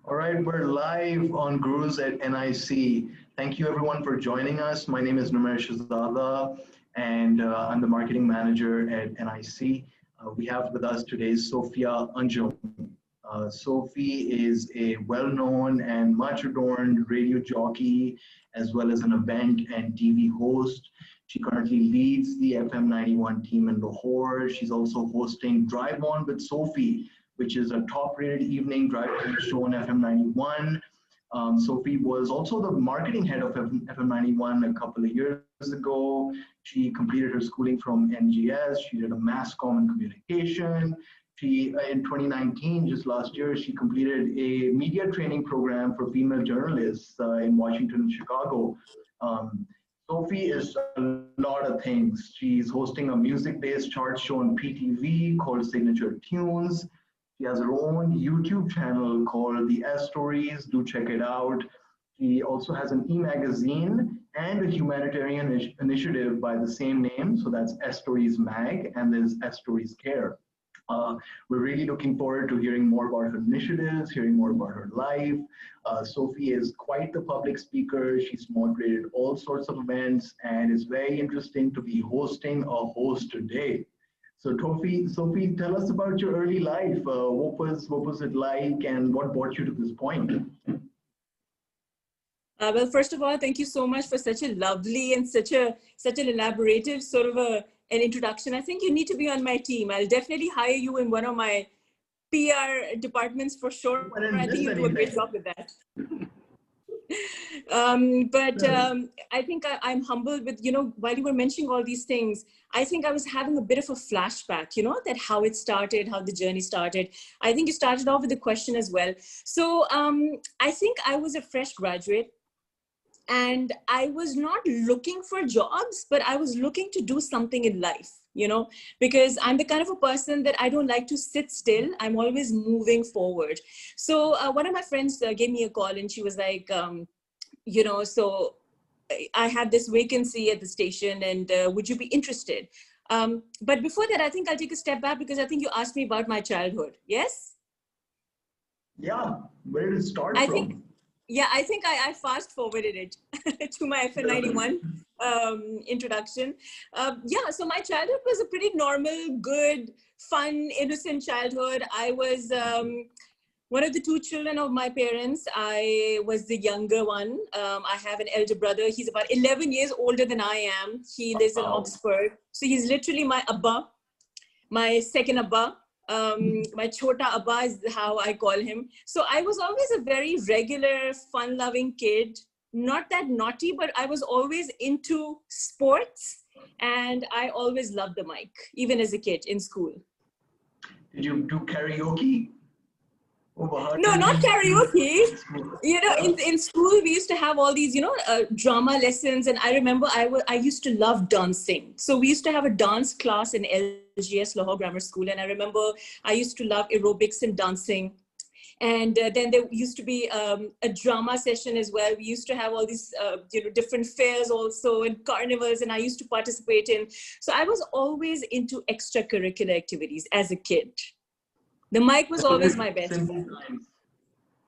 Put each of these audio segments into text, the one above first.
All right, we're live on Gurus at NIC. Thank you everyone for joining us. My name is Numer Shahzada and I'm the marketing manager at NIC. We have with us today Sophiya Anjam. Sophie is a well-known and much adorned radio jockey, as well as an event and TV host. She currently leads the FM91 team in Lahore. She's also hosting Drive On With Sophie, which is a top-rated evening drive-time show on FM91. Sophie was also the marketing head of FM91 a couple of years ago. She completed her schooling from NGS. She did a mass comm and communication. She, in 2019, just last year, she completed a media training program for female journalists in Washington and Chicago. Sophie is a lot of things. She's hosting a music-based chart show on PTV called Signature Tunes. She has her own YouTube channel called The S Stories. Do check it out. She also has an e-magazine and a humanitarian initiative by the same name. So that's S Stories Mag, and there's S Stories Care. We're really looking forward to hearing more about her initiatives, hearing more about her life. Sophie is quite the public speaker. She's moderated all sorts of events, and it's very interesting to be hosting a host today. So Sophie, tell us about your early life. What was it like, and what brought you to this point? Well, first of all, thank you so much for such a lovely and such an elaborative sort of an introduction. I think you need to be on my team. I'll definitely hire you in one of my PR departments for sure. I think you do a great job with that. I think I'm humbled with, while you were mentioning all these things, I think I was having a bit of a flashback, that how it started, how the journey started. I think you started off with a question as well. So I think I was a fresh graduate and I was not looking for jobs, but I was looking to do something in life, because I'm the kind of a person that I don't like to sit still. I'm always moving forward. So one of my friends gave me a call and she was like, so I had this vacancy at the station and would you be interested? But before that, I think I'll take a step back because I think you asked me about my childhood. Yes? Yeah, where did it start from? I think I fast forwarded it to my FN91 introduction. So my childhood was a pretty normal, good, fun, innocent childhood. I was one of the two children of my parents. I was the younger one. I have an elder brother. He's about 11 years older than I am. He lives in Oxford. So he's literally my Abba, my second Abba. My Chota Abba is how I call him. So I was always a very regular, fun-loving kid. Not that naughty, but I was always into sports. And I always loved the mic, even as a kid in school. Did you do karaoke? No, not karaoke. In school, we used to have all these, drama lessons. And I remember I used to love dancing. So we used to have a dance class in LGS, Lahore Grammar School. And I remember I used to love aerobics and dancing. And then there used to be a drama session as well. We used to have all these, different fairs also and carnivals, and I used to participate in. So I was always into extracurricular activities as a kid. The mic was always my best friend.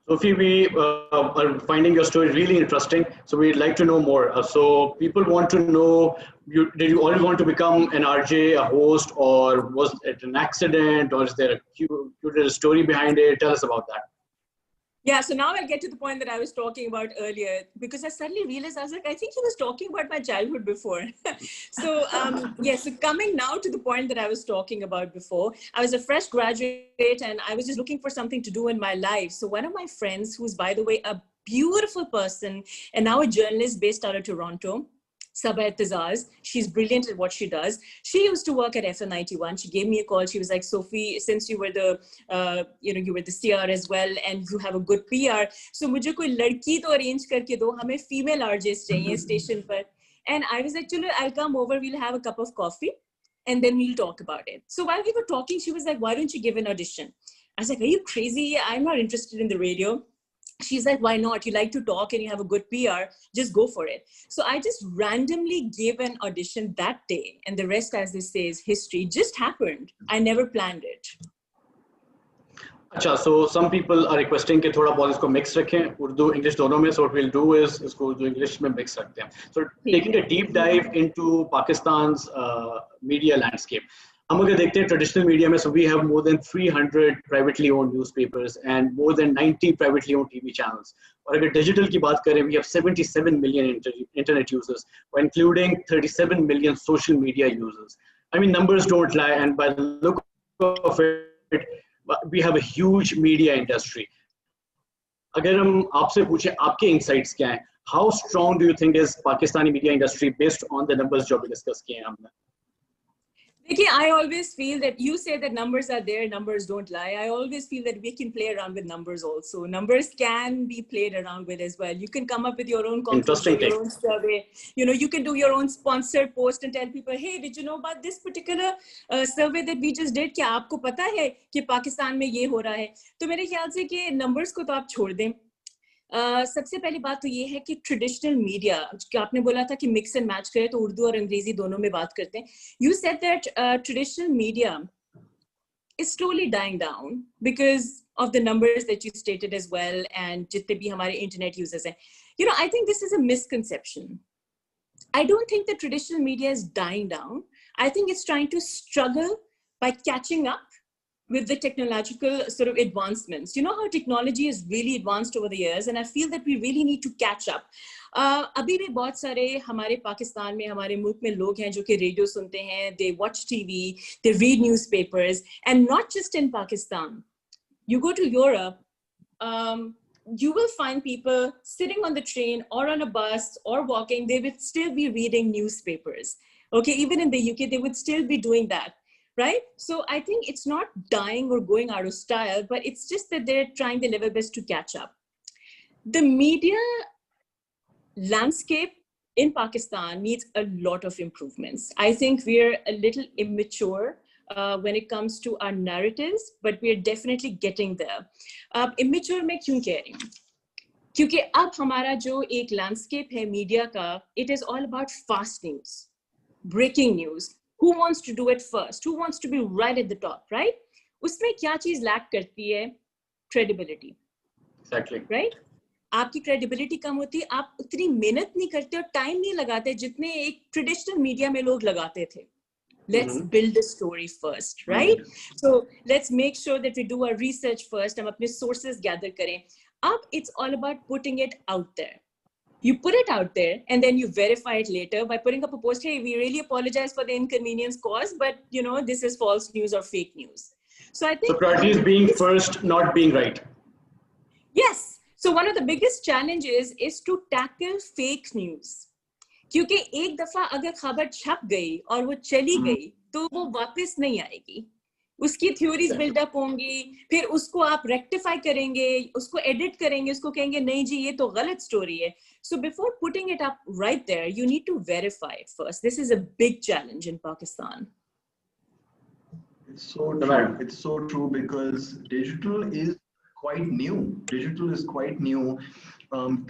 Sophie, we are finding your story really interesting. So we'd like to know more. So people want to know, did you always want to become an RJ, a host, or was it an accident, or is there a cute story behind it? Tell us about that. Yeah, so now I'll get to the point that I was talking about earlier, because I suddenly realized, I was like, I think he was talking about my childhood before. So coming now to the point that I was talking about before, I was a fresh graduate and I was just looking for something to do in my life. So one of my friends, who's by the way, a beautiful person and now a journalist based out of Toronto, Sabah Tazaz. She's brilliant at what she does. She used to work at FM91. She gave me a call. She was like, Sophie, since you were the, you were the CR as well, and you have a good PR. So मुझे कोई लड़की तो arrange करके दो. हमें female RJs चाहिए station पर. And I was like, चलो, I'll come over. We'll have a cup of coffee, and then we'll talk about it. So while we were talking, she was like, why don't you give an audition? I was like, are you crazy? I'm not interested in the radio. She's like, why not? You like to talk and you have a good PR, just go for it. So I just randomly gave an audition that day. And the rest, as they say, is history. Just happened. I never planned it. अच्छा, so some people are requesting कि थोड़ा बहुत इसको mix रखें, Urdu English दोनों में. So what we'll do is इसको Urdu English में mix रखते हैं. So taking a deep dive into Pakistan's media landscape. हम अगर देखते हैं traditional media में, so we have more than 300 privately owned newspapers and more than 90 privately owned TV channels. और अगर digital की बात करें, we have 77 million internet users, including 37 million social media users. I mean, numbers don't lie, and by the look of it, we have a huge media industry. अगर हम आपसे पूछें आपके insights क्या हैं? How strong do you think is Pakistani media industry based on the numbers जो अभी discuss किए हैं हमने? देखिए, I always feel that you say that numbers are there, numbers don't lie. I always feel that we can play around with numbers also. Numbers can be played around with as well. You can come up with your own conclusion, your own survey. You know, you can do your own sponsored post and tell people, hey, did you know about this particular survey that we just did? क्या आपको पता है कि पाकिस्तान में ये हो रहा है? तो मेरे ख्याल से कि numbers को तो आप छोड़ दें. सबसे पहली बात तो ये है कि ट्रेडिशनल मीडिया, आपने बोला था कि मिक्स एंड मैच करें तो उर्दू और अंग्रेजी दोनों में बात करते हैं. You said that traditional media is slowly dying down because of the numbers that you stated as well, and जितने भी हमारे इंटरनेट यूजर्स हैं. You know, I think this is a misconception. I don't think the traditional media is dying down. I think it's trying to struggle by catching up with the technological sort of advancements. You know how technology is really advanced over the years, and I feel that we really need to catch up. अभी भी बहुत सारे हमारे पाकिस्तान में, हमारे मुल्क में लोग हैं जो कि रेडियो सुनते हैं, they watch TV, they read newspapers, and not just in Pakistan. You go to Europe, you will find people sitting on the train or on a bus or walking, they would still be reading newspapers. Okay, even in the UK, they would still be doing that. Right? So I think it's not dying or going out of style, but it's just that they're trying their level best to catch up. The media landscape in Pakistan needs a lot of improvements. I think we're a little immature when it comes to our narratives, but we're definitely getting there. Immature मैं क्यों कह रही हूँ? क्योंकि अब हमारा जो एक landscape है media का, it is all about fast news, breaking news. Who wants to do it first? Who wants to be right at the top, right? उसमें क्या चीज lack करती है? Credibility. Exactly. Right? आपकी credibility कम होती है, आप उतनी मेहनत नहीं करते और time नहीं लगाते जितने एक traditional media में लोग लगाते थे. Let's build the story first, right? So let's make sure that we do our research first. हम अपने sources gather करें. अब it's all about putting it out there. You put it out there and then you verify it later by putting up a post, hey, we really apologize for the inconvenience caused, but you know, this is false news or fake news. So I think— So priority is being first, not being right. Yes. So one of the biggest challenges is to tackle fake news. क्योंकि एक दफा अगर खबर छप गई और वो चली गई तो वो वापस नहीं आएगी. उसकी थ्योरीज बिल्डअप होंगी, फिर उसको आप रेक्टिफाई करेंगे, उसको एडिट करेंगे, उसको कहेंगे नहीं जी ये तो गलत स्टोरी है. So before putting it up right there, you need to verify it first. This is a big challenge in Pakistan. It's so true. It's so true because digital is quite new. Digital is quite new,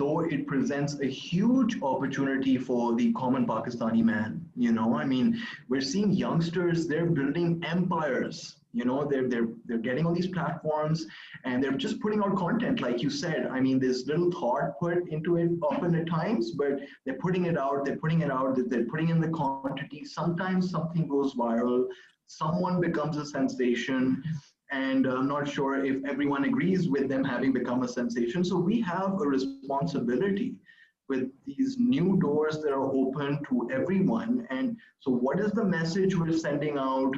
though it presents a huge opportunity for the common Pakistani man. You know, I mean, we're seeing youngsters, they're building empires. You know, they're getting on these platforms and they're just putting out content, like you said. I mean, there's little thought put into it often at times, but they're putting it out, they're putting in the quantity. Sometimes something goes viral, someone becomes a sensation, and I'm not sure if everyone agrees with them having become a sensation. So we have a responsibility with these new doors that are open to everyone. And so what is the message we're sending out?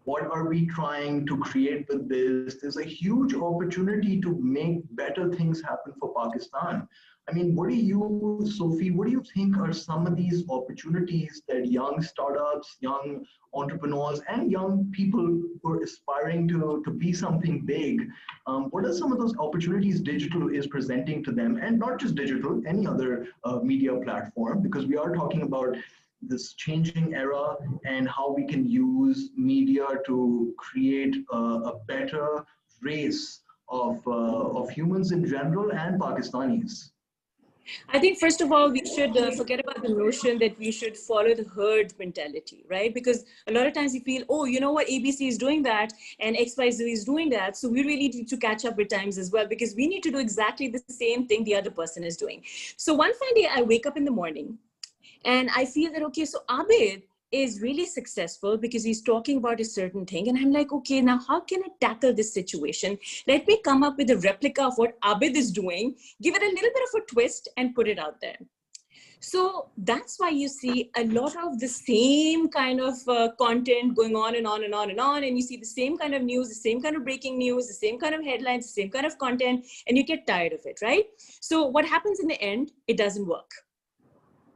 What are we trying to create with this? There's a huge opportunity to make better things happen for Pakistan. I mean, Sophie, what do you think are some of these opportunities that young startups, young entrepreneurs, and young people who are aspiring to be something big, what are some of those opportunities digital is presenting to them? And not just digital, any other media platform, because we are talking about this changing era and how we can use media to create a better race of humans in general and Pakistanis. I think, first of all, we should forget about the notion that we should follow the herd mentality, right? Because a lot of times we feel, oh, you know what, ABC is doing that and XYZ is doing that. So we really need to catch up with times as well, because we need to do exactly the same thing the other person is doing. So one fine day, I wake up in the morning and I feel that, okay, so Abid is really successful because he's talking about a certain thing. And I'm like, okay, now how can I tackle this situation? Let me come up with a replica of what Abid is doing, give it a little bit of a twist and put it out there. So that's why you see a lot of the same kind of content going on and on and on and on. And you see the same kind of news, the same kind of breaking news, the same kind of headlines, the same kind of content, and you get tired of it, right? So what happens in the end, it doesn't work.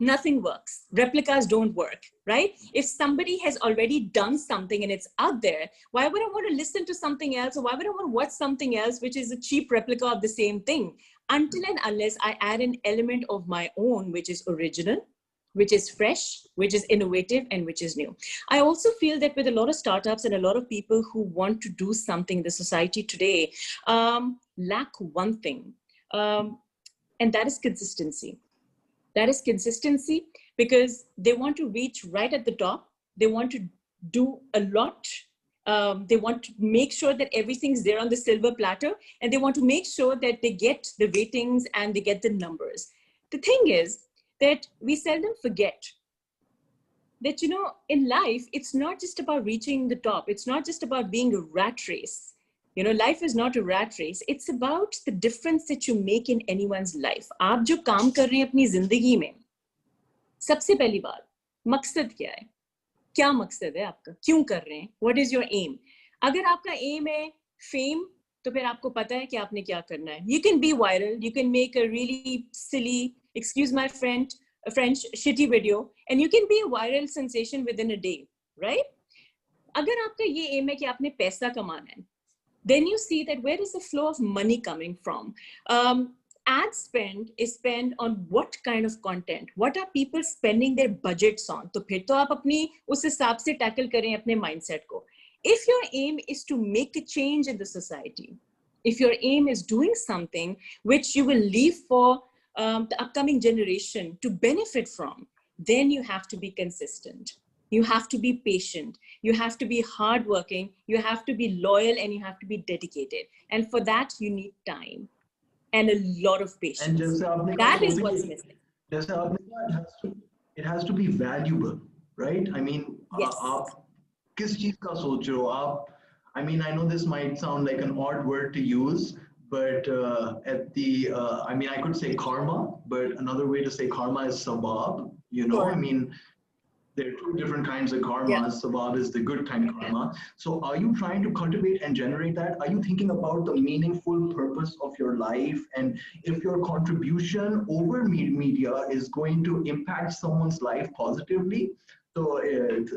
Nothing works. Replicas don't work, right? If somebody has already done something and it's out there, why would I want to listen to something else? Or why would I want to watch something else, which is a cheap replica of the same thing? Until and unless I add an element of my own, which is original, which is fresh, which is innovative, and which is new. I also feel that with a lot of startups and a lot of people who want to do something in the society today, lack one thing, and that is consistency. That is consistency, because they want to reach right at the top. They want to do a lot. They want to make sure that everything's there on the silver platter, and they want to make sure that they get the ratings and they get the numbers. The thing is that we seldom forget that, you know, in life, it's not just about reaching the top. It's not just about being a rat race. You know, life is not a rat race. It's about the difference that you make in anyone's life. आप जो काम कर रहे हैं अपनी जिंदगी में, सबसे पहली बात, मकसद क्या है? क्या मकसद है आपका? क्यों कर रहे हैं? What is your aim? अगर आपका aim है fame, तो फिर आपको पता है कि आपने क्या करना है. You can be viral. You can make a really silly, excuse my French, shitty video, and you can be a viral sensation within a day, right? अगर आपका ये aim है कि आपने पैसा कमाना है, then you see that where is the flow of money coming from? Ad spend is spent on what kind of content? What are people spending their budgets on? तो फिर तो आप अपनी उस हिसाब से tackle करें अपने mindset को. If your aim is to make a change in the society, if your aim is doing something which you will leave for the upcoming generation to benefit from, then you have to be consistent. You have to be patient. You have to be hardworking. You have to be loyal, and you have to be dedicated. And for that, you need time and a lot of patience. That is what's missing. It has to be valuable, right? I mean, yes. किस चीज का सोच रहे हो आप? I mean, I know this might sound like an odd word to use, but I mean, I could say karma, but another way to say karma is sabab. You know, sure. I mean, there are two different kinds of karma. Yeah. Sabab is the good kind of karma. So are you trying to cultivate and generate that? Are you thinking about the meaningful purpose of your life? And if your contribution over media is going to impact someone's life positively? So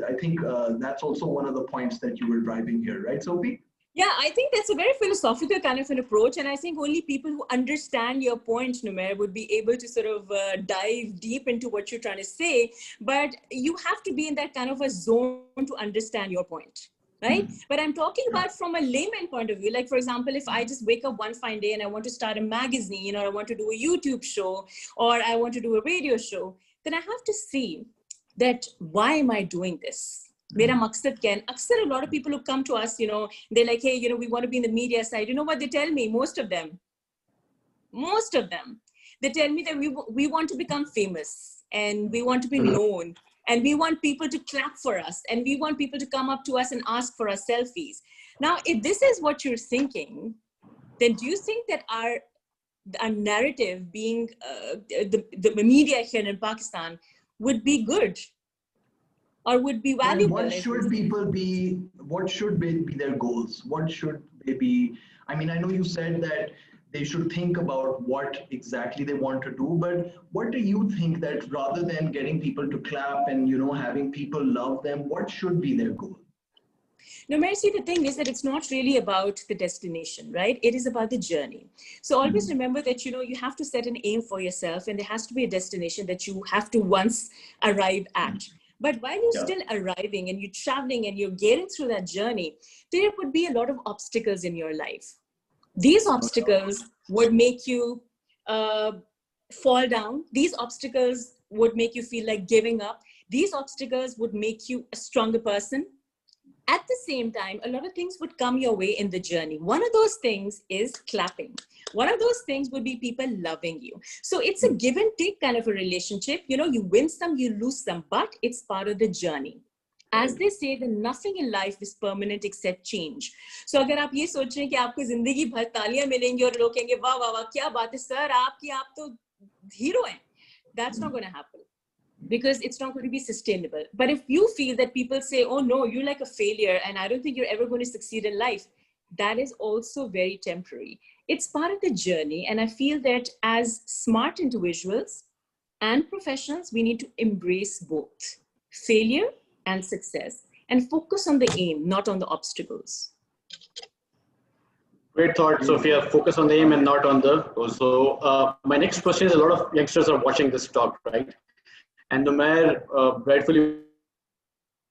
I think that's also one of the points that you were driving here, right, Sophie? Yeah, I think that's a very philosophical kind of an approach. And I think only people who understand your point, Numair, would be able to sort of dive deep into what you're trying to say. But you have to be in that kind of a zone to understand your point, right? Mm-hmm. But I'm talking about from a layman point of view. Like, for example, if I just wake up one fine day and I want to start a magazine, or I want to do a YouTube show, or I want to do a radio show, then I have to see that why am I doing this? Mera maqsad kya hai? Aksar, a lot of people who come to us, you know, they're like, hey, you know, we want to be in the media side. You know what they tell me? Most of them, they tell me that we want to become famous, and we want to be known, and we want people to clap for us, and we want people to come up to us and ask for our selfies. Now, if this is what you're thinking, then do you think that our narrative being the media here in Pakistan would be good? Or would be valuable? What should people be? What should be their goals? What should they be? I mean, I know you said that they should think about what exactly they want to do, but what do you think that rather than getting people to clap and, you know, having people love them, what should be their goal? No, Mercy, the thing is that it's not really about the destination, right? It is about the journey. So always remember that, you know, you have to set an aim for yourself, and there has to be a destination that you have to once arrive at. But while you're still arriving and you're traveling and you're getting through that journey, there would be a lot of obstacles in your life. These obstacles would make you fall down. These obstacles would make you feel like giving up. These obstacles would make you a stronger person. At the same time, a lot of things would come your way in the journey. One of those things is clapping. One of those things would be people loving you. So it's a give and take kind of a relationship. You know, you win some, you lose some, but it's part of the journey. As they say, that nothing in life is permanent except change. So अगर आप ये सोच रहे हैं कि आपको जिंदगी भर तालियां मिलेंगी और लोग कहेंगे वाह वाह वाह क्या बात है सर आप तो हीरो हैं, that's not going to happen. Because it's not going to be sustainable. But if you feel that people say, oh no, you're like a failure and I don't think you're ever going to succeed in life, that is also very temporary. It's part of the journey. And I feel that as smart individuals and professionals, we need to embrace both failure and success and focus on the aim, not on the obstacles. Great thought, Sophia. Focus on the aim and not on the goal. So my next question is, a lot of youngsters are watching this talk, right? And the mayor rightfully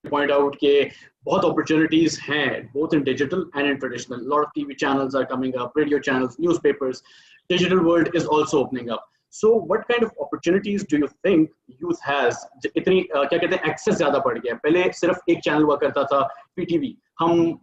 point out that बहुत opportunities हैं, both in digital and in traditional. A lot of TV channels are coming up, radio channels, newspapers. Digital world is also opening up. So what kind of opportunities do you think youth has? इतनी क्या कहते हैं access ज़्यादा बढ़ गया. पहले सिर्फ एक channel हुआ करता था, PTV. हम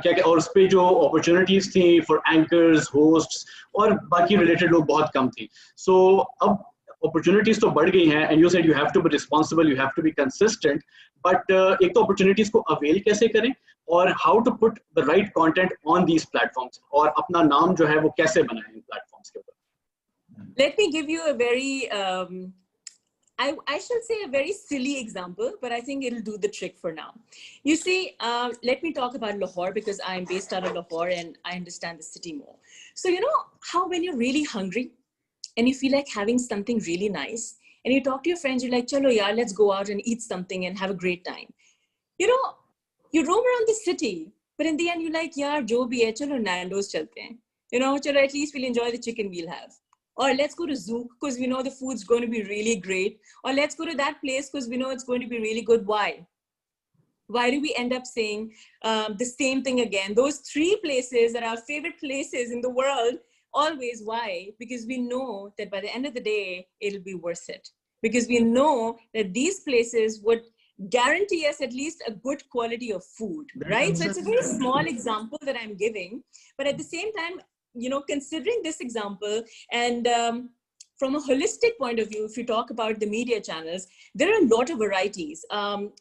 क्या और उस पे जो opportunities थी for anchors, hosts और बाकी related लोग बहुत कम थी. So अब opportunities तो बढ़ गई हैं, and you said you have to be responsible, you have to be consistent, but एक तो opportunities को avail कैसे करें और how to put the right content on these platforms और अपना नाम जो है वो कैसे बनाएं इन platforms के ऊपर. Let me give you a very, I shall say a very silly example, but I think it'll do the trick for now. You see, let me talk about Lahore because I'm based out of Lahore and I understand the city more. So you know how when you're really hungry, and you feel like having something really nice, and you talk to your friends, you're like, chalo yaar, let's go out and eat something and have a great time. You know, you roam around the city, but in the end, you're like, yaar, jo bhi hai, chalo Nando's chalte hain. You know, chalo at least we'll enjoy the chicken we'll have. Or let's go to Zouk because we know the food's going to be really great. Or let's go to that place because we know it's going to be really good. Why? Why do we end up saying the same thing again? Those three places are our favorite places in the world. Always. Why? Because we know that by the end of the day, it'll be worth it. Because we know that these places would guarantee us at least a good quality of food, right? So it's a very small example that I'm giving. But at the same time, you know, considering this example and from a holistic point of view, if you talk about the media channels, there are a lot of varieties.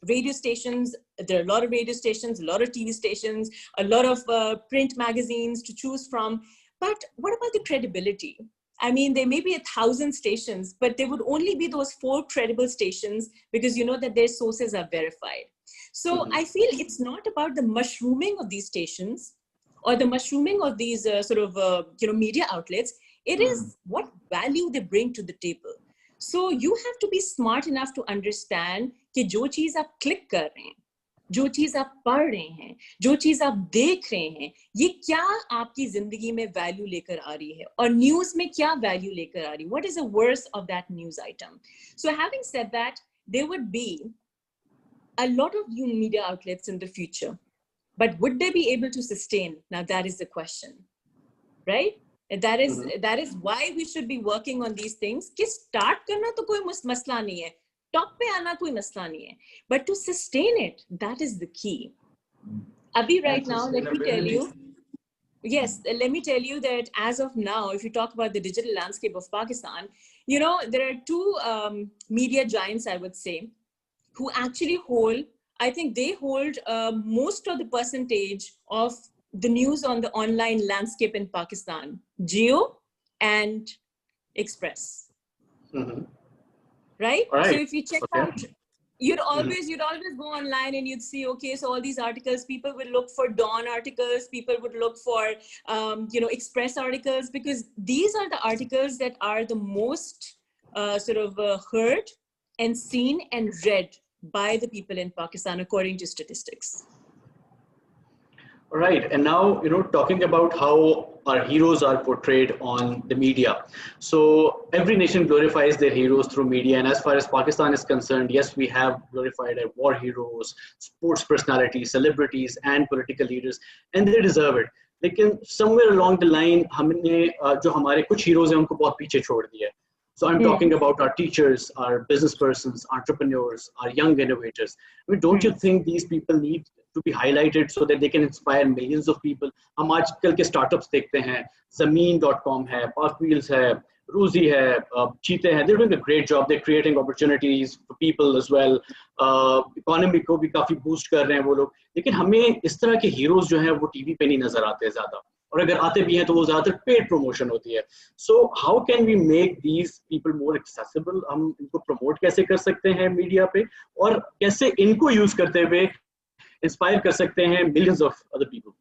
Radio stations, there are a lot of radio stations, a lot of TV stations, a lot of print magazines to choose from. But what about the credibility? I mean, there may be 1,000 stations, but there would only be those 4 credible stations because you know that their sources are verified. So I feel it's not about the mushrooming of these stations or the mushrooming of these media outlets. It is what value they bring to the table. So you have to be smart enough to understand कि जो चीज़ आप click कर रहे हैं, जो चीज़ आप पढ़ रहे हैं, जो चीज़ आप देख रहे हैं, ये क्या आपकी जिंदगी में value लेकर आ रही है और news में क्या value लेकर आ रही है? What is the worth of that news item? So having said that, there would be a lot of new media outlets in the future, but would they be able to sustain? Now that is the question, right? That is why we should be working on these things. कि start करना तो कोई मसला नहीं है. Top पे आना कोई मसला नहीं है, but to sustain it, that is the key. Abhi, right now, let me tell you, yes, let me tell you that as of now, if you talk about the digital landscape of Pakistan, you know, there are 2 media giants, I would say, who actually hold, I think they hold most of the percentage of the news on the online landscape in Pakistan, Jio and Express. Right? So if you check out, you'd always go online and you'd see, okay, so all these articles, people would look for Dawn articles, people would look for, Express articles, because these are the articles that are the most heard and seen and read by the people in Pakistan, according to statistics. Right. And now, you know, talking about how our heroes are portrayed on the media. So every nation glorifies their heroes through media. And as far as Pakistan is concerned, yes, we have glorified our war heroes, sports personalities, celebrities, and political leaders, and they deserve it. लेकिन somewhere along the line, हमने जो हमारे कुछ heroes हैं उनको बहुत पीछे छोड़ दिया. So I'm talking about our teachers, our business persons, entrepreneurs, our young innovators. I mean, don't you think these people need to be highlighted so that they can inspire millions of people? हम आजकल के startups देखते हैं, Zameen.com है, Parkwheels है, Ruzi है, Cheetah है. They're doing a great job. They're creating opportunities for people as well. Economy को भी काफी boost कर रहे हैं वो लोग. लेकिन हमें इस तरह के heroes जो हैं वो TV पे नहीं नजर आते ज़्यादा. और अगर आते भी हैं तो वो ज़्यादातर paid promotion होती है. So how can we make these people more accessible? हम इनको promote कैसे कर सकते हैं media पे और कैसे इनको use करते हुए inspire कर सकते हैं millions of other people?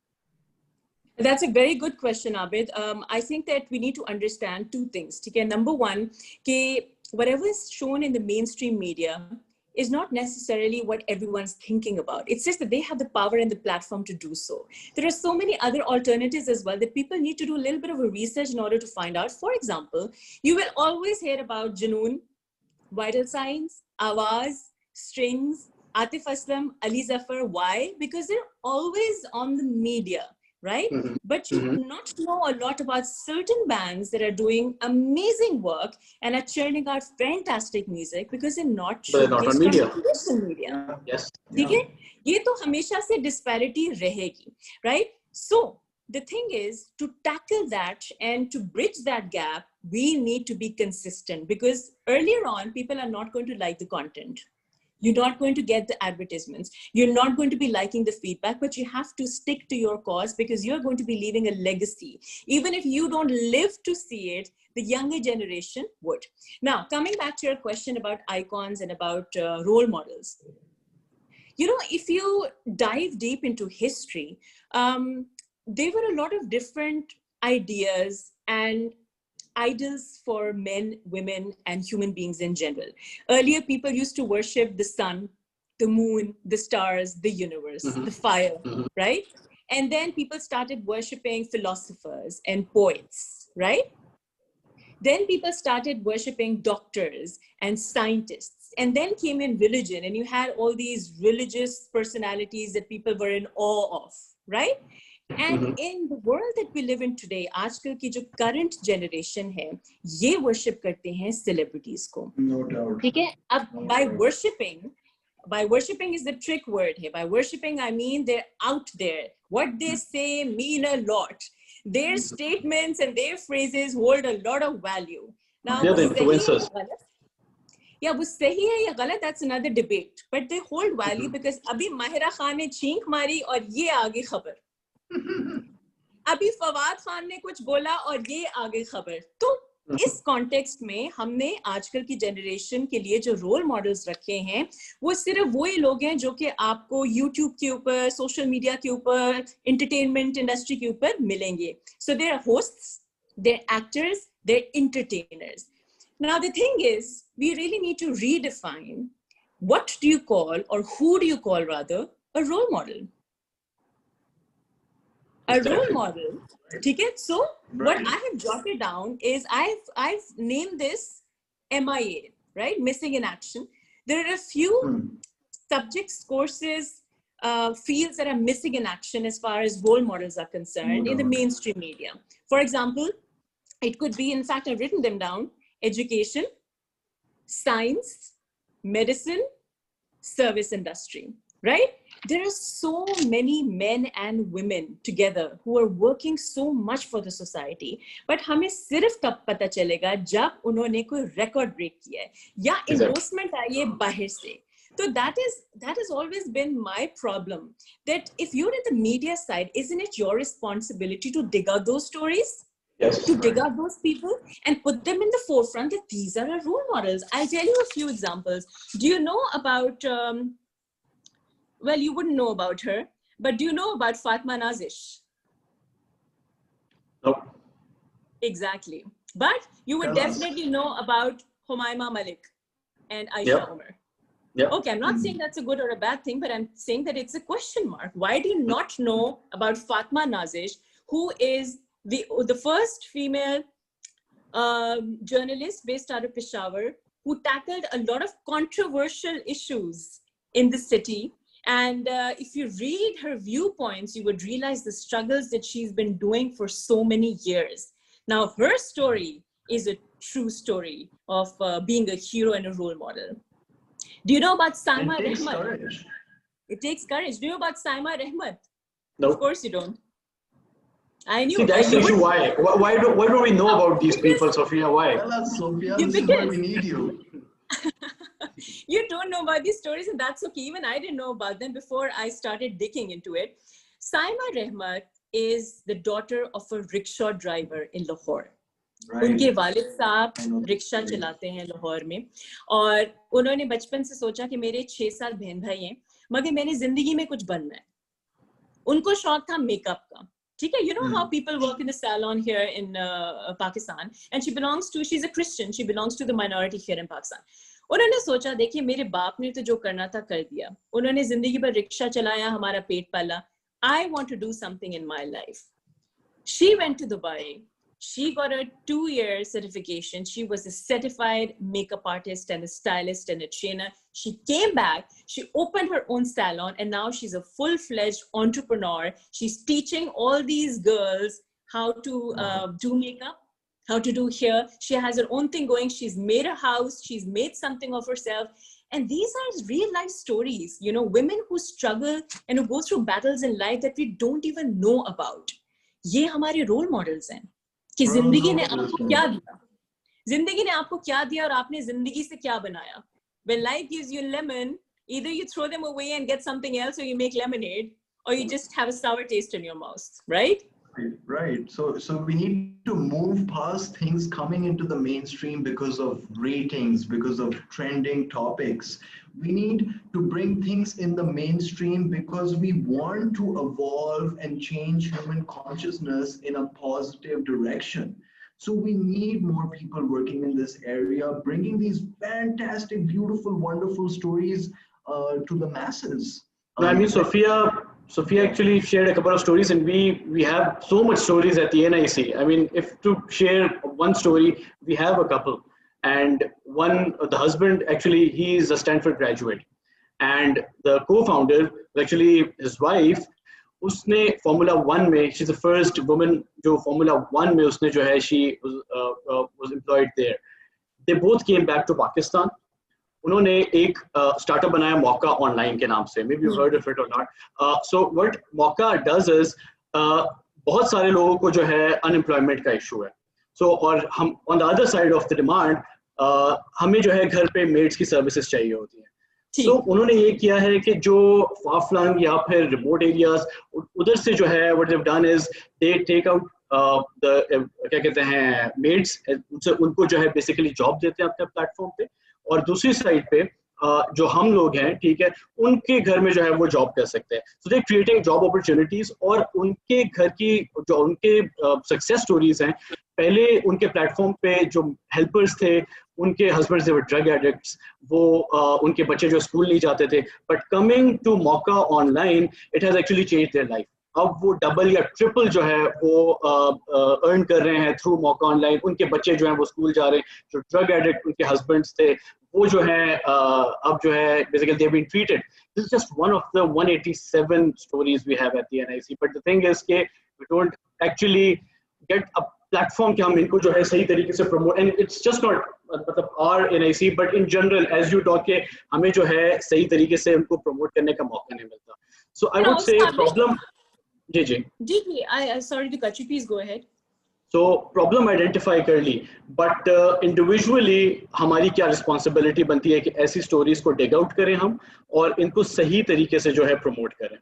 That's a very good question, Abid. I think that we need to understand two things. Okay? Number one, whatever is shown in the mainstream media is not necessarily what everyone's thinking about. It's just that they have the power and the platform to do so. There are so many other alternatives as well that people need to do a little bit of a research in order to find out. For example, you will always hear about Junoon, vital signs, Awaz, strings, Atif Aslam, Ali Zafar. Why? Because they're always on the media. Right? But you do not know a lot about certain bands that are doing amazing work and are churning out fantastic music because they're not on media. media. Yes. Okay? ये तो हमेशा से disparity रहेगी, right? So the thing is to tackle that and to bridge that gap, we need to be consistent because earlier on people are not going to like the content. You're not going to get the advertisements. You're not going to be liking the feedback, but you have to stick to your cause because you're going to be leaving a legacy. Even if you don't live to see it, the younger generation would. Now, coming back to your question about icons and about role models. You know, if you dive deep into history, there were a lot of different ideas and idols for men, women, and human beings in general. Earlier, people used to worship the sun, the moon, the stars, the universe, the fire, right? And then people started worshiping philosophers and poets, right? Then people started worshiping doctors and scientists. And then came in religion, and you had all these religious personalities that people were in awe of, right? And in the world that we live in today, आजकल की जो current generation है, ये worship करते हैं celebrities को. No doubt. ठीक है? अब by worshiping is the trick word here. By worshiping, I mean they're out there. What they say mean a lot. Their statements and their phrases hold a lot of value. Now, they're the influencers. Yeah, वो सही है या गलत, that's another debate. But they hold value because अभी माहिरा खान ने छींक मारी और ये आगे खबर. अभी फवाद खान ने कुछ बोला और ये आगे खबर. तो इस कॉन्टेक्स्ट में हमने आजकल की जनरेशन के लिए जो रोल मॉडल्स रखे हैं वो सिर्फ वही लोग हैं जो कि आपको यूट्यूब के ऊपर, सोशल मीडिया के ऊपर, एंटरटेनमेंट इंडस्ट्री के ऊपर मिलेंगे. So there are hosts, they're actors, they're entertainers. Now the thing is, we really need to redefine what do you call, or who do you call rather, a role model. A role model. Okay, so what I have jotted down is I've named this MIA, right? Missing in action. There are a few subjects, courses, fields that are missing in action as far as role models are concerned in the mainstream media. For example, it could be, in fact, I've written them down: education, science, medicine, service industry, right? There are so many men and women together who are working so much for the society, but हमें सिर्फ तब पता चलेगा जब उन्होंने कोई record break किया है या endorsement आई है बाहर से. So that has always been my problem, that if you're in the media side, isn't it your responsibility to dig out those stories? Yes. To dig out those people and put them in the forefront that these are our role models. I'll tell you a few examples. Do you know about, well, you wouldn't know about her, but do you know about Fatma Nazish? No. Exactly. But you would definitely know about Humayma Malik and Aisha Umar. Yep. Okay, I'm not saying that's a good or a bad thing, but I'm saying that it's a question mark. Why do you not know about Fatma Nazish, who is the first female journalist based out of Peshawar, who tackled a lot of controversial issues in the city? And if you read her viewpoints, you would realize the struggles that she's been doing for so many years. Now, her story is a true story of being a hero and a role model. Do you know about Saima Rahmat? It takes courage. Do you know about Saima Rahmat? No. Of course you don't. I knew. See, that's the issue. Why don't we know about these people, Sophia? Why? Tell us, Sophia. This is why we need you. You don't know about these stories, and that's okay. Even I didn't know about them before I started digging into it. Saima Rahmat is the daughter of a rickshaw driver in Lahore. उनके वालिद साहब rickshaw चलाते हैं लाहौर में और उन्होंने बचपन से सोचा कि मेरे 6 साल बहन भाई हैं मगर मैंने जिंदगी में कुछ बनना है उनको शौक था मेकअप का ठीक है you know how people work in the salon here in Pakistan and she's a Christian, she belongs to the minority here in Pakistan. उन्होंने सोचा देखिए मेरे बाप ने तो जो करना था कर दिया उन्होंने जिंदगी भर रिक्शा चलाया हमारा पेट पाला I want to do something in my life. She went to Dubai. She got a 2-year certification. She was a certified makeup artist and a stylist and a trainer. She came back, she opened her own salon, and now she's a full-fledged entrepreneur. She's teaching all these girls how to do makeup, how to do hair. She has her own thing going. She's made a house. She's made something of herself. And these are real life stories, you know, women who struggle and who go through battles in life that we don't even know about. ये हमारे role models हैं. कि जिंदगी ने आपको क्या दिया जिंदगी ने आपको क्या दिया और आपने जिंदगी से क्या बनाया when life gives you lemon either you throw them away and get something else or you make lemonade or you just have a sour taste in your mouth right so we need to move past things coming into the mainstream because of ratings because of trending topics we need to bring things in the mainstream because we want to evolve and change human consciousness in a positive direction. So we need more people working in this area, bringing these fantastic, beautiful, wonderful stories to the masses. I mean, Sophia actually shared a couple of stories and we have so much stories at the NIC. I mean, if to share one story, we have a couple. And the husband, actually, he is a Stanford graduate. And the co-founder, actually his wife, usne Formula 1 mein, she's the first woman jo Formula 1 mein usne jo hai, she was employed there. They both came back to Pakistan. उन्होंने एक startup बनाया Mauka online के नाम से. Maybe you've heard of it or not. So what Mauka does is, बहुत सारे लोगों को जो है unemployment का issue है. So और हम on the other side of the demand, हमें जो है घर पे मेड्स की सर्विसेज चाहिए होती हैं तो उन्होंने ये किया है कि जो far flung या फिर रिमोट एरियाज उधर से जो है what they've done is they take out क्या कहते हैं मेड्स उनको जो है बेसिकली जॉब देते हैं अपने प्लेटफॉर्म पे और दूसरी साइड पे जो हम लोग हैं ठीक है उनके घर में जो है वो जॉब कर सकते हैं सो दे क्रिएटिंग जॉब अपॉर्चुनिटीज और उनके घर की जो उनके सक्सेस स्टोरीज हैं पहले उनके प्लेटफॉर्म पे जो हेल्पर्स थे उनके हस्बैंड्स वर ड्रग एडिक्ट्स वो उनके बच्चे जो स्कूल नहीं जाते थे बट कमिंग टू मौका online it has actually change their life अब वो डबल या ट्रिपल जो है वो अर्न कर रहे हैं थ्रू मौका ऑनलाइन उनके बच्चे जो हैं वो स्कूल जा रहे हैं जो ड्रग एडिक्ट उनके हस्बैंड्स थे वो जो है अब जो है basically they have been treated this is just one of the 187 stories we have at the NIC but the thing is के we don't actually get a platform कि हम इनको जो है सही तरीके से promote and it's just not मतलब our NIC but in general as you talk के हमें जो है सही तरीके से उनको प्रमोट करने का मौका नहीं मिलता so I would say problem जी I sorry to cut you, please go ahead. So problem identify कर ली but individually हमारी क्या responsibility बनती है कि ऐसी stories को dig out करें हम और इनको सही तरीके से जो है promote करें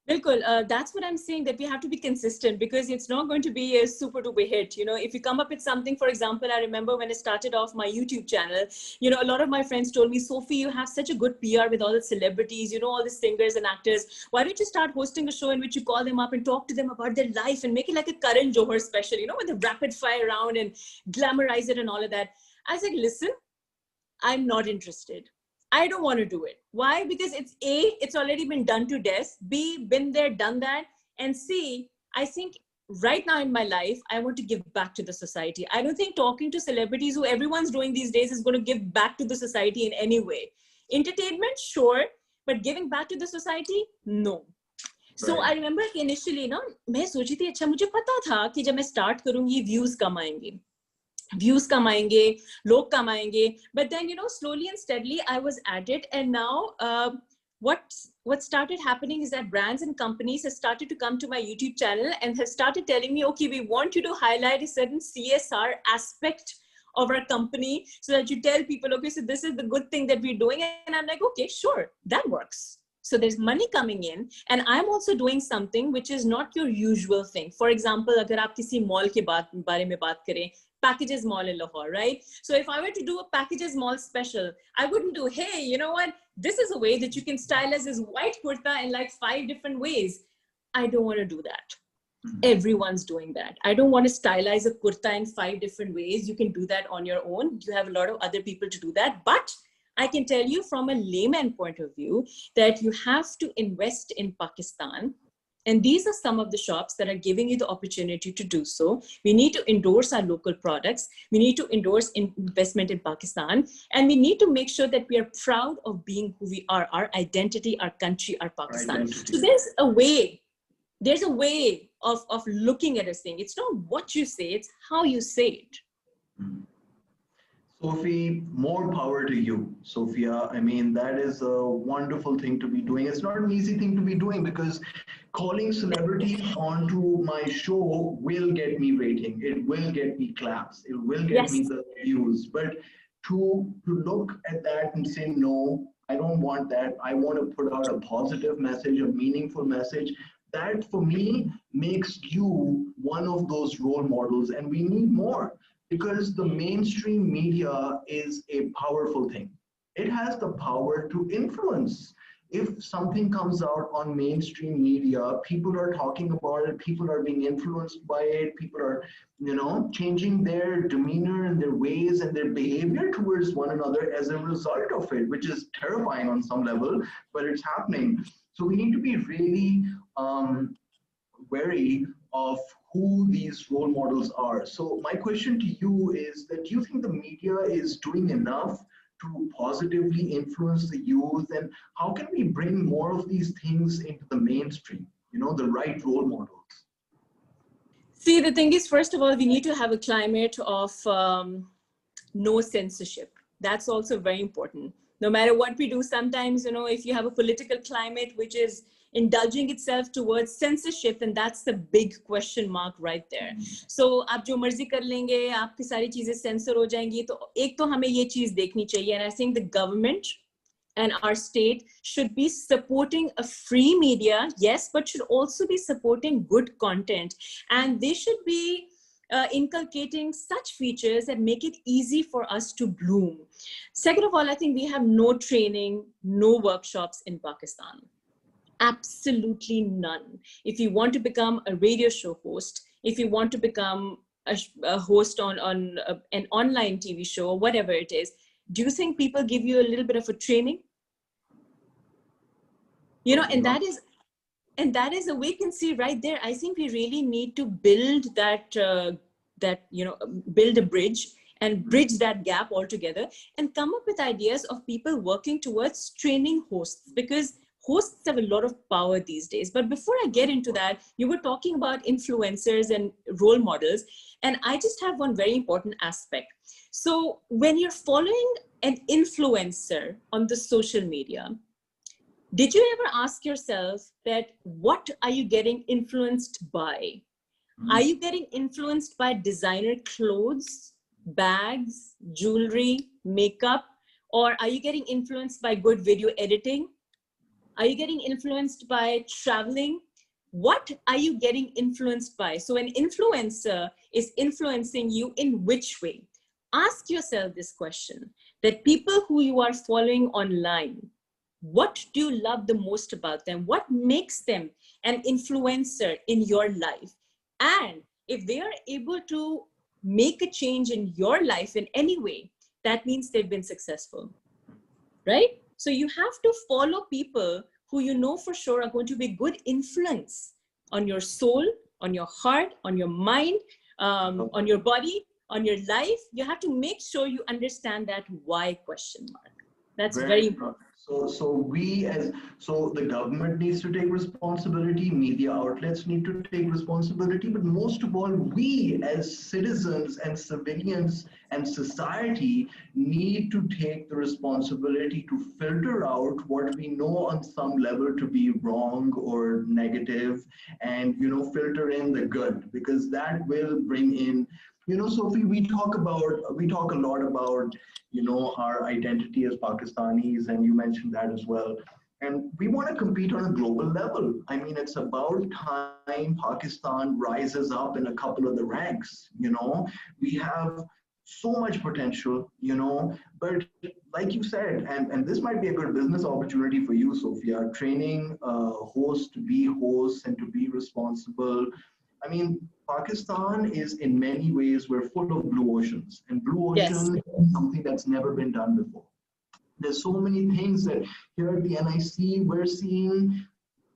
Bilkul, that's what I'm saying, that we have to be consistent because it's not going to be a super duper hit. You know, if you come up with something, for example, I remember when I started off my YouTube channel, you know, a lot of my friends told me, Sophie, you have such a good PR with all the celebrities, you know, all the singers and actors. Why don't you start hosting a show in which you call them up and talk to them about their life and make it like a Karan Johar special, you know, with the rapid fire round and glamorize it and all of that. I was like, listen, I'm not interested. I don't want to do it. Why? Because it's already been done to death. B, been there, done that. And C, I think right now in my life, I want to give back to the society. I don't think talking to celebrities who everyone's doing these days is going to give back to the society in any way. Entertainment, sure, but giving back to the society, no. So right. I remember initially, ना मैं सोची थी अच्छा मुझे पता था कि जब मैं start करूँगी views कम आएंगे. views kamaenge, log kamaenge. But then, you know, slowly and steadily, I was at it. And now what started happening is that brands and companies have started to come to my YouTube channel and have started telling me, okay, we want you to highlight a certain CSR aspect of our company so that you tell people, okay, so this is the good thing that we're doing. And I'm like, okay, sure, that works. So there's money coming in, and I'm also doing something which is not your usual thing. For example, agar aap kisi mall ke bare mein baat kare, Packages Mall in Lahore, right? So if I were to do a Packages Mall special, I wouldn't do, hey, you know what? This is a way that you can style as this white kurta in like 5 different ways. I don't want to do that. Everyone's doing that. I don't want to stylize a kurta in 5 different ways. You can do that on your own. You have a lot of other people to do that. But I can tell you from a layman point of view that you have to invest in Pakistan. And these are some of the shops that are giving you the opportunity to do so. We need to endorse our local products. We need to endorse investment in Pakistan. And we need to make sure that we are proud of being who we are, our identity, our country, our Pakistan. So there's a way of looking at a thing. It's not what you say, it's how you say it. Sophie, more power to you, Sophiya. I mean, that is a wonderful thing to be doing. It's not an easy thing to be doing because calling celebrities onto my show will get me rating. It will get me claps. It will get me the views. But to look at that and say, no, I don't want that. I want to put out a positive message, a meaningful message. That for me makes you one of those role models, and we need more. Because the mainstream media is a powerful thing. It has the power to influence. If something comes out on mainstream media, people are talking about it, people are being influenced by it, people are, you know, changing their demeanor and their ways and their behavior towards one another as a result of it, which is terrifying on some level, but it's happening. So we need to be really wary of who these role models are. So my question to you is that do you think the media is doing enough to positively influence the youth, and how can we bring more of these things into the mainstream, you know, the right role models? See, the thing is, first of all, we need to have a climate of no censorship. That's also very important. No matter what we do, sometimes, you know, if you have a political climate which is indulging itself towards censorship, then that's the big question mark right there. So आप जो मर्जी कर लेंगे, आपकी सारी चीजें censor हो जाएंगी, तो एक तो हमें ये चीज देखनी चाहिए. And I think the government and our state should be supporting a free media, yes, but should also be supporting good content. And they should be inculcating such features that make it easy for us to bloom. Second of all, I think we have no training, no workshops in Pakistan. Absolutely none. If you want to become a radio show host, if you want to become a host on an online TV show, whatever it is, do you think people give you a little bit of a training? You know, and that is a vacancy right there. I think we really need to build that, you know, build a bridge and bridge that gap altogether and come up with ideas of people working towards training hosts, because hosts have a lot of power these days. But before I get into that, you were talking about influencers and role models. And I just have one very important aspect. So when you're following an influencer on the social media, did you ever ask yourself that what are you getting influenced by? Are you getting influenced by designer clothes, bags, jewelry, makeup? Or are you getting influenced by good video editing? Are you getting influenced by traveling? What are you getting influenced by? So an influencer is influencing you in which way? Ask yourself this question, that people who you are following online, what do you love the most about them? What makes them an influencer in your life? And if they are able to make a change in your life in any way, that means they've been successful, right? So you have to follow people who you know for sure are going to be good influence on your soul, on your heart, on your mind, on your body, on your life. You have to make sure you understand that why question mark. That's Very very true. important. So the government needs to take responsibility, media outlets need to take responsibility, but most of all, we as citizens and civilians and society need to take the responsibility to filter out what we know on some level to be wrong or negative, and filter in the good, because that will bring in, Sophie, we talk a lot about our identity as Pakistanis, and you mentioned that as well. And we want to compete on a global level. I mean, it's about time Pakistan rises up in a couple of the ranks. We have so much potential, but like you said, and this might be a good business opportunity for you, Sophia, training hosts to be hosts and to be responsible. I mean, Pakistan is in many ways, we're full of blue oceans, and blue Yes. ocean is something that's never been done before. There's so many things that here at the NIC, we're seeing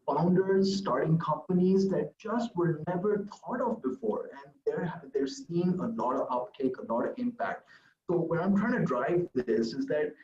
founders starting companies that just were never thought of before, and they're seeing a lot of uptake, a lot of impact. So where I'm trying to drive this is that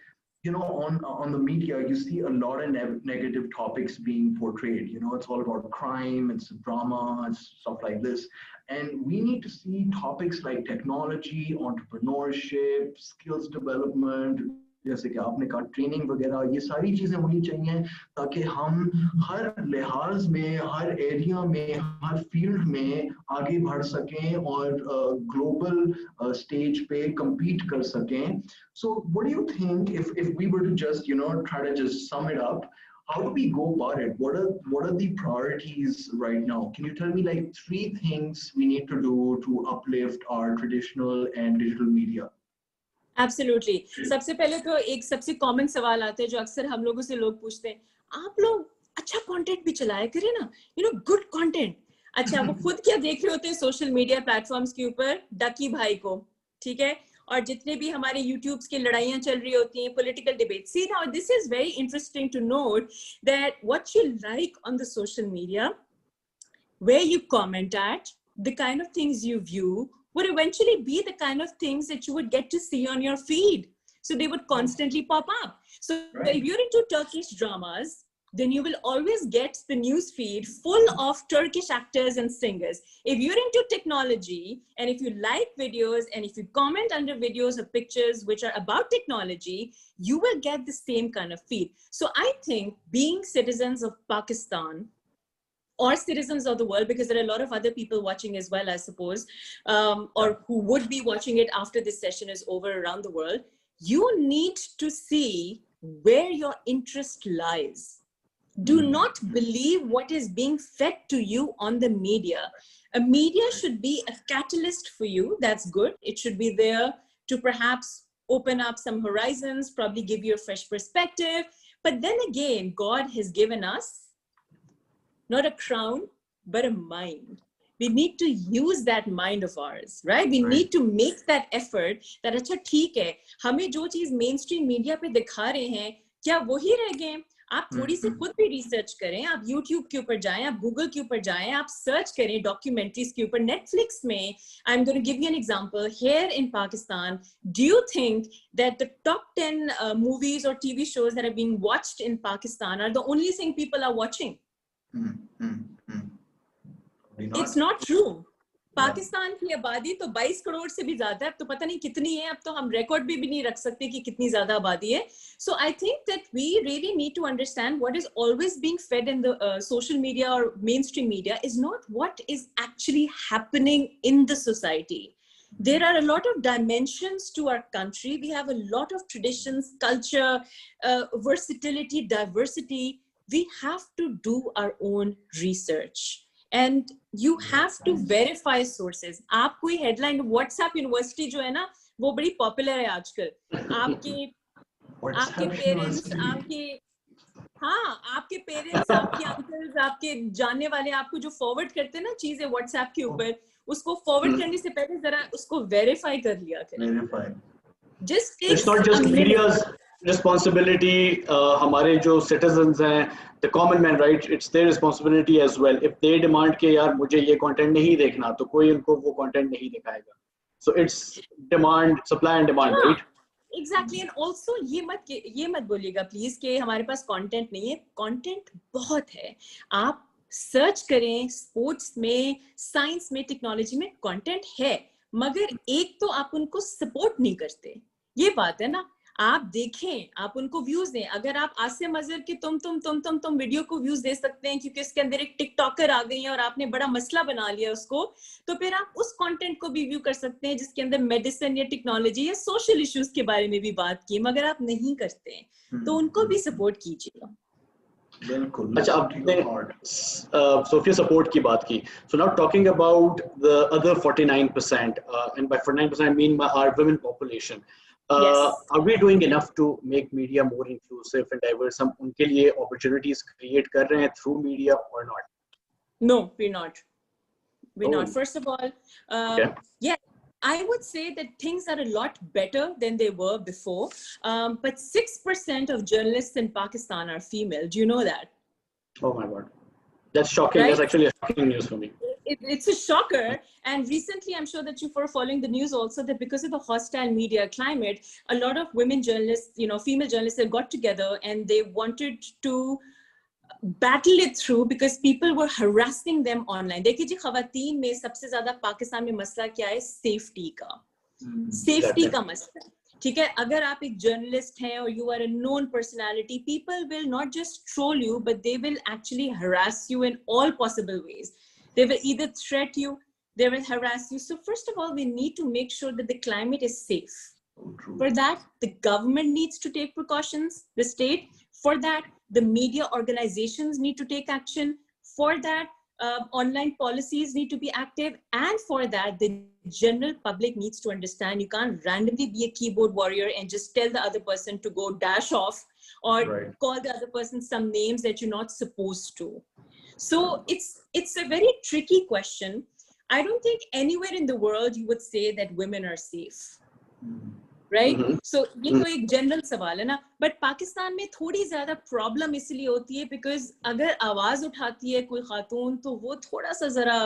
on the media, you see a lot of negative topics being portrayed. It's all about crime, it's drama, it's stuff like this. And we need to see topics like technology, entrepreneurship, skills development, जैसे कि आपने कहा training वगैरह, ये सारी चीजें होनी चाहिए ताकि हम हर लिहाज में, हर एरिया में, हर फील्ड में आगे बढ़ सकें और ग्लोबल स्टेज पे compete कर सकें. So what do you think if we were to just try to just sum it up, how do we go about it? What are the priorities right now? Can you tell me like 3 things we need to do to uplift our traditional and digital media? Absolutely. सबसे पहले तो एक सबसे common सवाल आता है जो अक्सर हम लोगों से लोग पूछते हैं, आप लोग अच्छा कंटेंट भी चलाया करें ना, गुड कंटेंट. अच्छा, वो खुद क्या देख रहे होते हैं सोशल मीडिया प्लेटफॉर्म्स के ऊपर? डकी भाई को, ठीक है, और जितने भी हमारे यूट्यूब्स की लड़ाइयां चल रही होती हैं, political debate. See, now this is very interesting to note that what you like on the social media, where you comment at, the kind of things you view, would eventually be the kind of things that you would get to see on your feed. So they would constantly pop up. So if you're into Turkish dramas, then you will always get the news feed full of Turkish actors and singers. If you're into technology, and if you like videos, and if you comment under videos or pictures which are about technology, you will get the same kind of feed. So I think being citizens of Pakistan, or citizens of the world, because there are a lot of other people watching as well, I suppose, or who would be watching it after this session is over around the world, you need to see where your interest lies. Do not believe what is being fed to you on the media. A media should be a catalyst for you. That's good. It should be there to perhaps open up some horizons, probably give you a fresh perspective. But then again, God has given us not a crown, but a mind. We need to use that mind of ours, right? We need to make that effort that अच्छा ठीक है, हमें जो चीज mainstream media पे दिखा रहे हैं, क्या वही रह गए? आप थोड़ी सी खुद भी research करें, आप YouTube के ऊपर जाएं, आप Google के ऊपर जाएं, आप search करें documentaries के ऊपर. Netflix में, I'm going to give you an example. Here in Pakistan, do you think that the top 10 movies or TV shows that are being watched in Pakistan are the only thing people are watching? It's not true. Pakistan की आबादी तो 22 करोड़ से भी ज्यादा है. अब तो पता नहीं कितनी है, अब तो हम रिकॉर्ड भी नहीं रख सकते कि कितनी ज्यादा आबादी है. So I think that we really need to understand what is always being fed in the social media or mainstream media is not what is actually happening in the society. There are a lot of dimensions to our country. We have a lot of traditions, culture, versatility, diversity. We have to do our own research. And you have to verify sources. आप कोई headline, WhatsApp University जो है ना, वो बड़ी popular है आजकल. आपके parents, आपके parents, आपके uncles, आपके जानने वाले आपको जो forward करते हैं ना चीजें WhatsApp के ऊपर, उसको forward करने से पहले जरा उसको verify कर लिया करें. Verify. Just takes. It's not just media's responsibility. हमारे जो citizens हैं, the common man, right? It's their responsibility as well. If they demand कि यार मुझे ये content नहीं देखना, तो कोई उनको वो content नहीं दिखाएगा. So it's demand, supply and demand, right? Exactly, and also ये मत बोलिएगा प्लीज कि हमारे पास कंटेंट नहीं है. कंटेंट बहुत है. आप सर्च करें, स्पोर्ट्स में, साइंस में, टेक्नोलॉजी में कंटेंट है, मगर एक तो आप उनको सपोर्ट नहीं करते. ये बात है ना. आप देखें, आप उनको व्यूज दें. अगर आप आसिम अजहर के तुम वीडियो को व्यूज दे सकते हैं क्योंकि इसके अंदर एक टिकटॉकर आ गई है और आपने बड़ा मसला बना लिया उसको, तो फिर आप उस कंटेंट को भी व्यू कर सकते हैं जिसके अंदर मेडिसिन या टेक्नोलॉजी या सोशल इश्यूज के बारे में भी बात की. मगर आप नहीं करते हैं तो उनको भी सपोर्ट कीजिएगा. बिल्कुल. अच्छा, आपने सोफिया सपोर्ट की बात की. So now talking about the other 49%, and by 49% I mean our women population. Yes. Are we doing enough to make media more inclusive and diverse? हम उनके लिए opportunities create कर रहे हैं through media or not? No, we're not. We're not. First of all, Okay. yeah, I would say that things are a lot better than they were before. But 6% of journalists in Pakistan are female. Do you know that? Oh my God. That's shocking. Right? That's actually a shocking news for me. It's a shocker. And recently, I'm sure that you were following the news also, that because of the hostile media climate, a lot of women journalists, female journalists have got together and they wanted to battle it through because people were harassing them online. देखिए जी, ख़वातीन में सबसे ज़्यादा पाकिस्तान में मसला क्या है? Safety का. सेफ्टी का मसला. ठीक है, अगर आप एक जर्नलिस्ट हैं और you are a known personality, people will not just troll you, but they will actually harass you in all possible ways. They will either threat you, they will harass you. So first of all, we need to make sure that the climate is safe. For that, the government needs to take precautions, the state. For that, the media organizations need to take action. For that, online policies need to be active. And for that, the general public needs to understand you can't randomly be a keyboard warrior and just tell the other person to go dash off or call the other person some names that you're not supposed to. So it's a very tricky question. I don't think anywhere in the world you would say that women are safe. Right? So ये तो एक general सवाल है ना. But Pakistan में थोड़ी ज्यादा problem इसलिए होती है बिकॉज अगर आवाज उठाती है कोई खातून तो वो थोड़ा सा जरा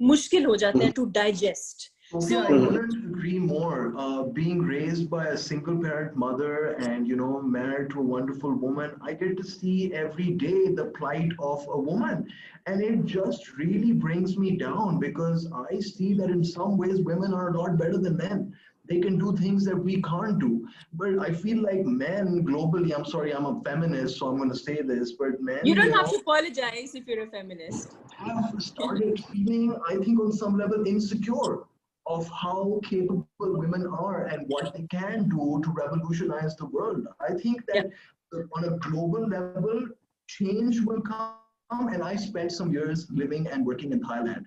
मुश्किल हो जाता है to digest. So I couldn't agree more. Being raised by a single parent mother and married to a wonderful woman, I get to see every day the plight of a woman, and it just really brings me down because I see that in some ways women are a lot better than men. They can do things that we can't do. But I feel like men globally, I'm sorry, I'm a feminist, so I'm going to say this, but men... You don't have to apologize if you're a feminist. Have started feeling, I think on some level, insecure of how capable women are and what they can do to revolutionize the world. I think that on a global level, change will come. And I spent some years living and working in Thailand.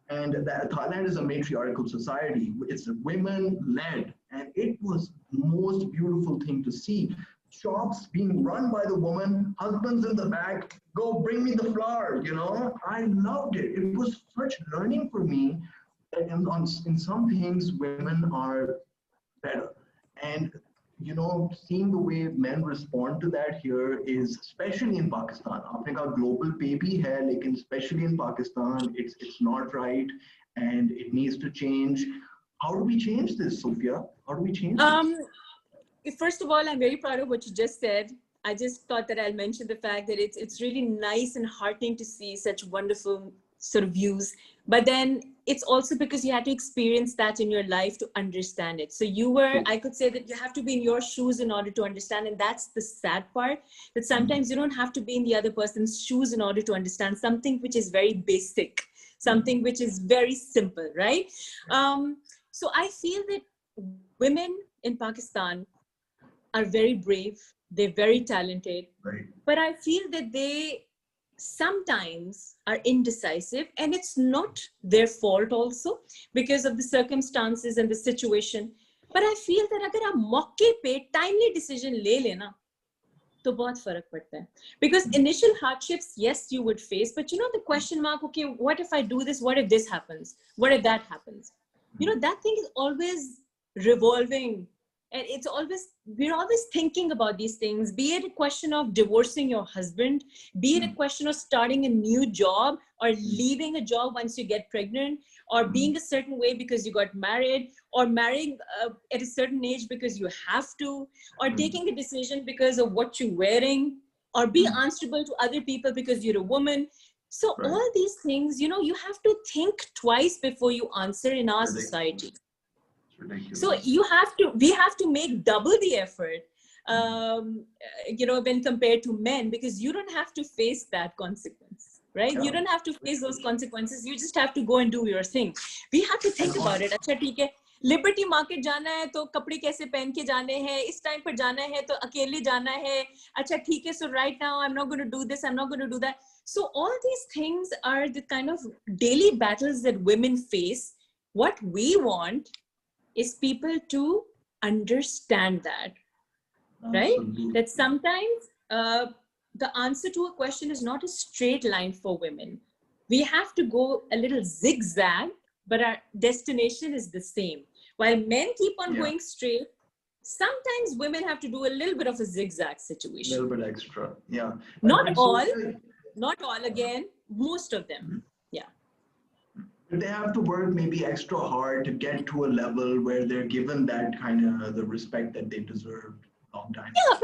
And Thailand is a matriarchal society. It's women-led, and it was the most beautiful thing to see. Shops being run by the woman, husbands in the back, go bring me the flour, I loved it. It was such learning for me. And in some things, women are better. And, seeing the way men respond to that here is, especially in Pakistan, aapne kaha global pe bhi hai, lekin especially in Pakistan, it's not right and it needs to change. How do we change this, Sophia? How do we change this? First of all, I'm very proud of what you just said. I just thought that I'll mention the fact that it's really nice and heartening to see such wonderful sort of views. But then it's also because you had to experience that in your life to understand it. So I could say that you have to be in your shoes in order to understand. And that's the sad part, that sometimes you don't have to be in the other person's shoes in order to understand something which is very basic, something which is very simple, right? So I feel that women in Pakistan are very brave. They're very talented. Right. But I feel that they sometimes are indecisive, and it's not their fault also because of the circumstances and the situation. But I feel that अगर आप मौके पे timely decision ले लेना तो बहुत फर्क पड़ता है. Because initial hardships, yes, you would face, but the question mark, okay, what if I do this? What if this happens? What if that happens? That thing is always revolving And it's always, we're always thinking about these things, be it a question of divorcing your husband, be it a question of starting a new job or leaving a job once you get pregnant, or being a certain way because you got married, or marrying at a certain age because you have to, or taking a decision because of what you're wearing, or be answerable to other people because you're a woman. So all these things, you know, you have to think twice before you answer in our society. So we have to make double the effort, you know, when compared to men, because you don't have to face that consequence, right? You don't have to face those consequences. You just have to go and do your thing. We have to think about it. अच्छा ठीक है, liberty market जाना है तो कपड़े कैसे पहन के जाने हैं, इस टाइम पर जाना है तो अकेले जाना है, अच्छा ठीक है, so right now I'm not going to do this, I'm not going to do that. So all these things are the kind of daily battles that women face. What we want is people to understand that, right? That sometimes the answer to a question is not a straight line for women. We have to go a little zigzag, but our destination is the same. While men keep on going straight, sometimes women have to do a little bit of a zigzag situation. A little bit extra, yeah. Not all again, most of them, They have to work maybe extra hard to get to a level where they're given that kind of the respect that they deserve long time. Yeah,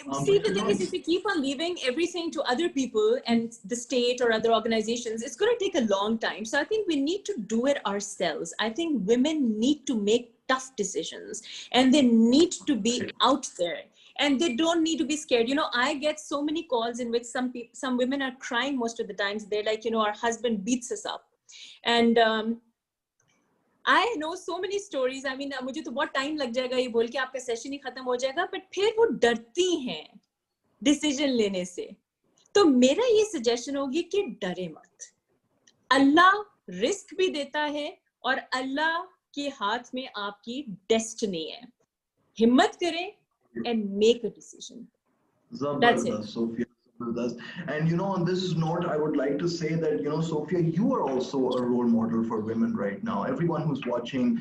but see, the thing is, if we keep on leaving everything to other people and the state or other organizations, it's going to take a long time. So I think we need to do it ourselves. I think women need to make tough decisions, and they need to be out there, and they don't need to be scared. You know, I get so many calls in which some women are crying most of the times. They're like, you know, our husband beats us up. And I know so many stories. I mean, मुझे तो बहुत time लग जाएगा ये बोल के आपका session ही खत्म हो जाएगा, but फिर वो डरती हैं decision लेने से. तो मेरा ये suggestion होगी कि डरे मत. अल्लाह risk भी देता है और अल्लाह के हाथ में आपकी destiny है. हिम्मत करें and make a decision. That's it. Sophia. And you know, on this note, I would like to say that, you know, Sophia, you are also a role model for women right now. Everyone who's watching,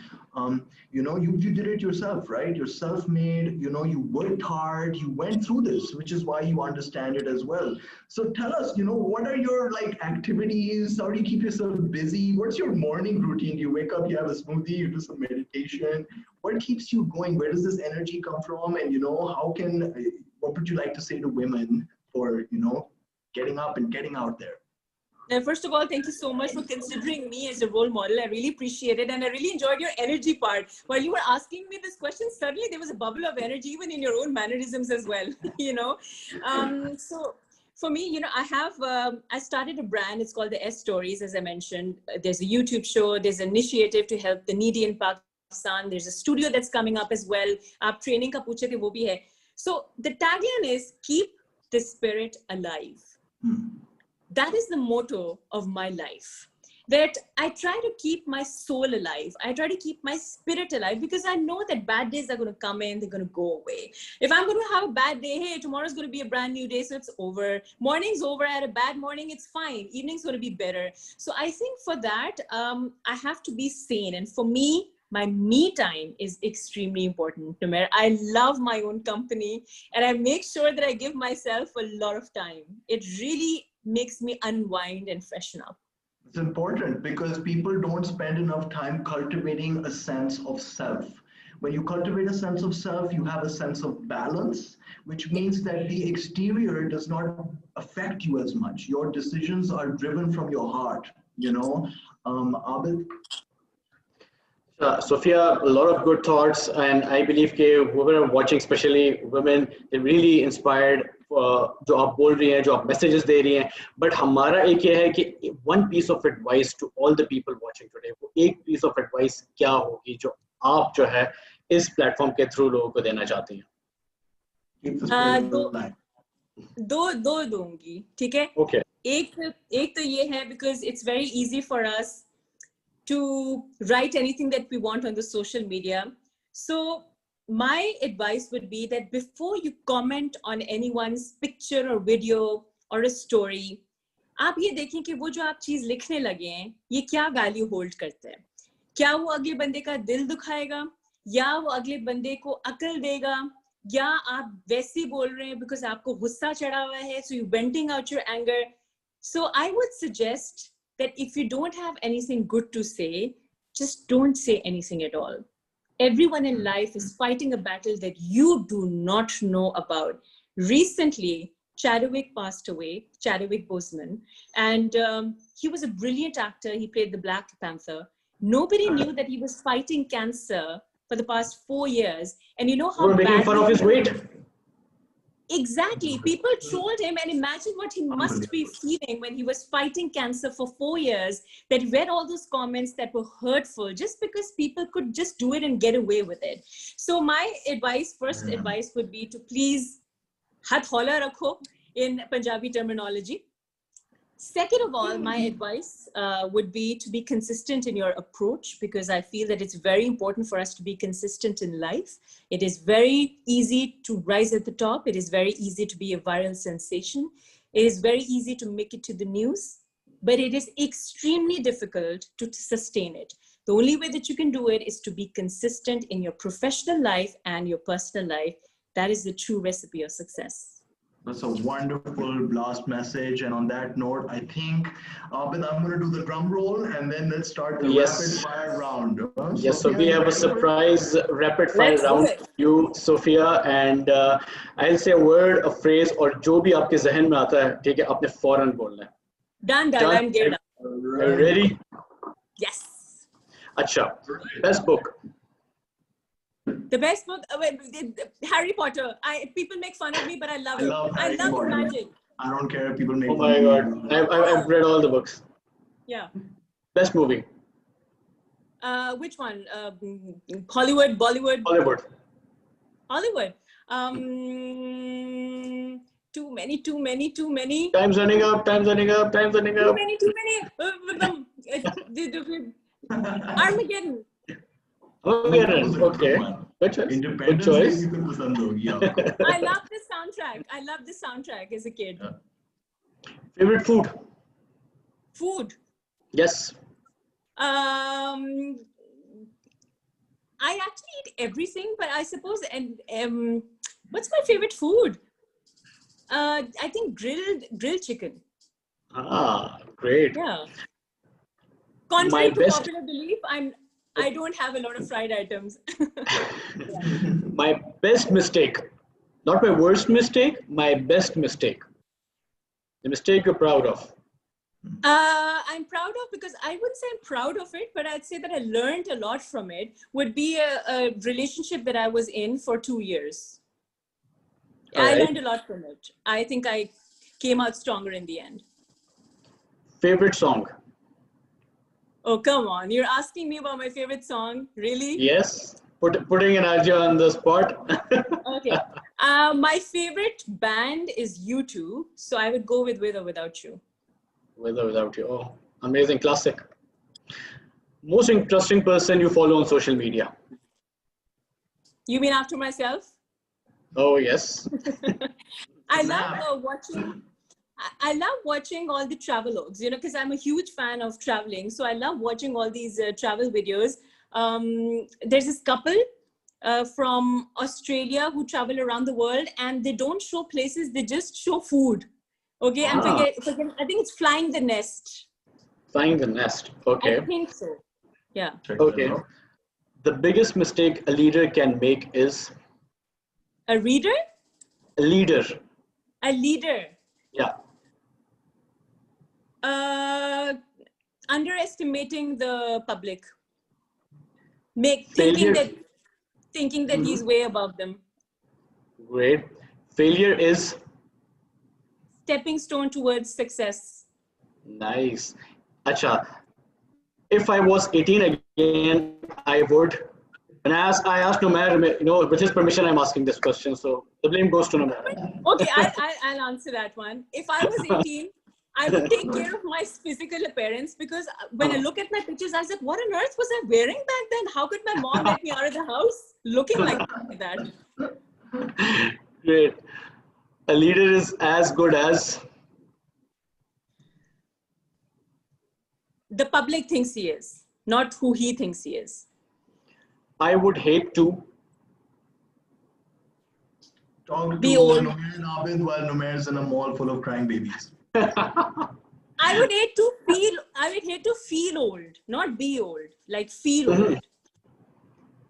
you know, you did it yourself, right? You're self-made, you know, you worked hard, you went through this, which is why you understand it as well. So tell us, you know, what are your like activities? How do you keep yourself busy? What's your morning routine? Do you wake up, you have a smoothie, you do some meditation? What keeps you going? Where does this energy come from? And, you know, what would you like to say to women for, you know, getting up and getting out there? First of all, thank you so much for considering me as a role model. I really appreciate it. And I really enjoyed your energy part. While you were asking me this question, suddenly there was a bubble of energy, even in your own mannerisms as well, you know. So for me, you know, I started a brand. It's called the S Stories, as I mentioned. There's a YouTube show. There's an initiative to help the needy in Pakistan. There's a studio that's coming up as well. Aap training ka puche the, wo bhi hai. So the tagline is, keep the spirit alive. That is the motto of my life, that I try to keep my soul alive. I try to keep my spirit alive, because I know that bad days are going to come in, they're going to go away. If I'm going to have a bad day, hey, tomorrow's going to be a brand new day, so it's over. Morning's over, I had a bad morning, it's fine. Evening's going to be better. So I think for that, I have to be sane. And for me, my me time is extremely important. I love my own company, and I make sure that I give myself a lot of time. It really makes me unwind and freshen up. It's important because people don't spend enough time cultivating a sense of self. When you cultivate a sense of self, you have a sense of balance, which means that the exterior does not affect you as much. Your decisions are driven from your heart, you know. Abid? Sophia, a lot of good thoughts, and I believe that whoever are watching, especially women, they're really inspired. जो आप बोल रही हैं, जो आप messages दे रही हैं, but हमारा एक ये है कि one piece of advice to all the people watching today, वो एक piece of advice क्या होगी जो आप जो है इस platform के through लोगों को देना चाहती हैं? दो दूंगी, ठीक है? Okay. एक तो ये है, because it's very easy for us to write anything that we want on the social media. So my advice would be that before you comment on anyone's picture or video or a story, आप ये देखें कि वो जो आप चीज लिखने लगे हैं, ये क्या value hold करते हैं? क्या वो अगले बंदे का दिल दुखाएगा? या वो अगले बंदे को अकल देगा, या आप वैसे बोल रहे हैं because आपको गुस्सा चढ़ा हुआ है, so you're venting out your anger. So I would suggest that if you don't have anything good to say, just don't say anything at all. Everyone in life is fighting a battle that you do not know about. Recently, Chadwick passed away, Chadwick Boseman, and he was a brilliant actor. He played the Black Panther. Nobody knew that he was fighting cancer for the past 4 years. And you know how We're making fun of his weight. Exactly. People trolled him, and imagine what he must be feeling when he was fighting cancer for 4 years, that he read all those comments that were hurtful just because people could just do it and get away with it. So my advice, first advice would be to please hath hola rakho in Punjabi terminology. Second of all, my advice would be to be consistent in your approach, because I feel that it's very important for us to be consistent in life. It is very easy to rise at the top. It is very easy to be a viral sensation. It is very easy to make it to the news, but it is extremely difficult to sustain it. The only way that you can do it is to be consistent in your professional life and your personal life. That is the true recipe of success. That's a wonderful blast message. And on that note, I think, Abid, I'm going to do the drum roll and then let's start the rapid fire round. Yes, so we have a surprise rapid fire round for you, Sophia. And I'll say a word, a phrase, or जो भी आपके ज़हन में आता है, ठीक है, आपने फौरन बोलना है. Done. I'm geared up. Ready? Yes. अच्छा, best book. The best book, Harry Potter. People make fun of me, but I love it. I love the magic. I don't care if people make fun of me. Oh my God. I've read all the books. Yeah. Best movie? Which one? Hollywood, Bollywood? Hollywood. Too many. Time's running up. Too many. Armageddon. Okay. Good choice. Good choice. I love the soundtrack as a kid. Favorite food? Food? Yes. I actually eat everything, but I suppose, and what's my favorite food? I think grilled chicken. Ah, great. Yeah. Contrary to popular belief, I don't have a lot of fried items. My best mistake, not my worst mistake, my best mistake. The mistake you're proud of. I'm proud of, because I wouldn't say I'm proud of it, but I'd say that I learned a lot from it, would be a relationship that I was in for 2 years. I learned a lot from it. I think I came out stronger in the end. Favorite song? Oh, come on. You're asking me about my favorite song? Really? Yes. Putting an RJ on the spot. Okay. My favorite band is U2. So I would go with or Without You. With or Without You. Oh, amazing. Classic. Most interesting person you follow on social media? You mean after myself? Oh, yes. I love watching all the travelogues, because I'm a huge fan of traveling. So I love watching all these travel videos. There's this couple from Australia who travel around the world, and they don't show places, they just show food. Okay, and I think it's Flying the Nest. Flying the Nest, okay. I think so, yeah. Okay. The biggest mistake a leader can make is? A reader? A leader. A leader. Yeah. Underestimating the public. Thinking that he's way above them. Great. Failure is? Stepping stone towards success. Nice. Acha. If I was 18 again, I would. And I asked Numair, with his permission, I'm asking this question. So the blame goes to Numair. Okay, I'll answer that one. If I was 18, I would take care of my physical appearance, because when I look at my pictures, I was like, what on earth was I wearing back then? How could my mom let me out of the house looking like that? Great. A leader is as good as? The public thinks he is, not who he thinks he is. I would hate to. Talk to Be old. Numair and Abid while Numair's in a mall full of crying babies. I would hate to feel old, not be old, like feel old.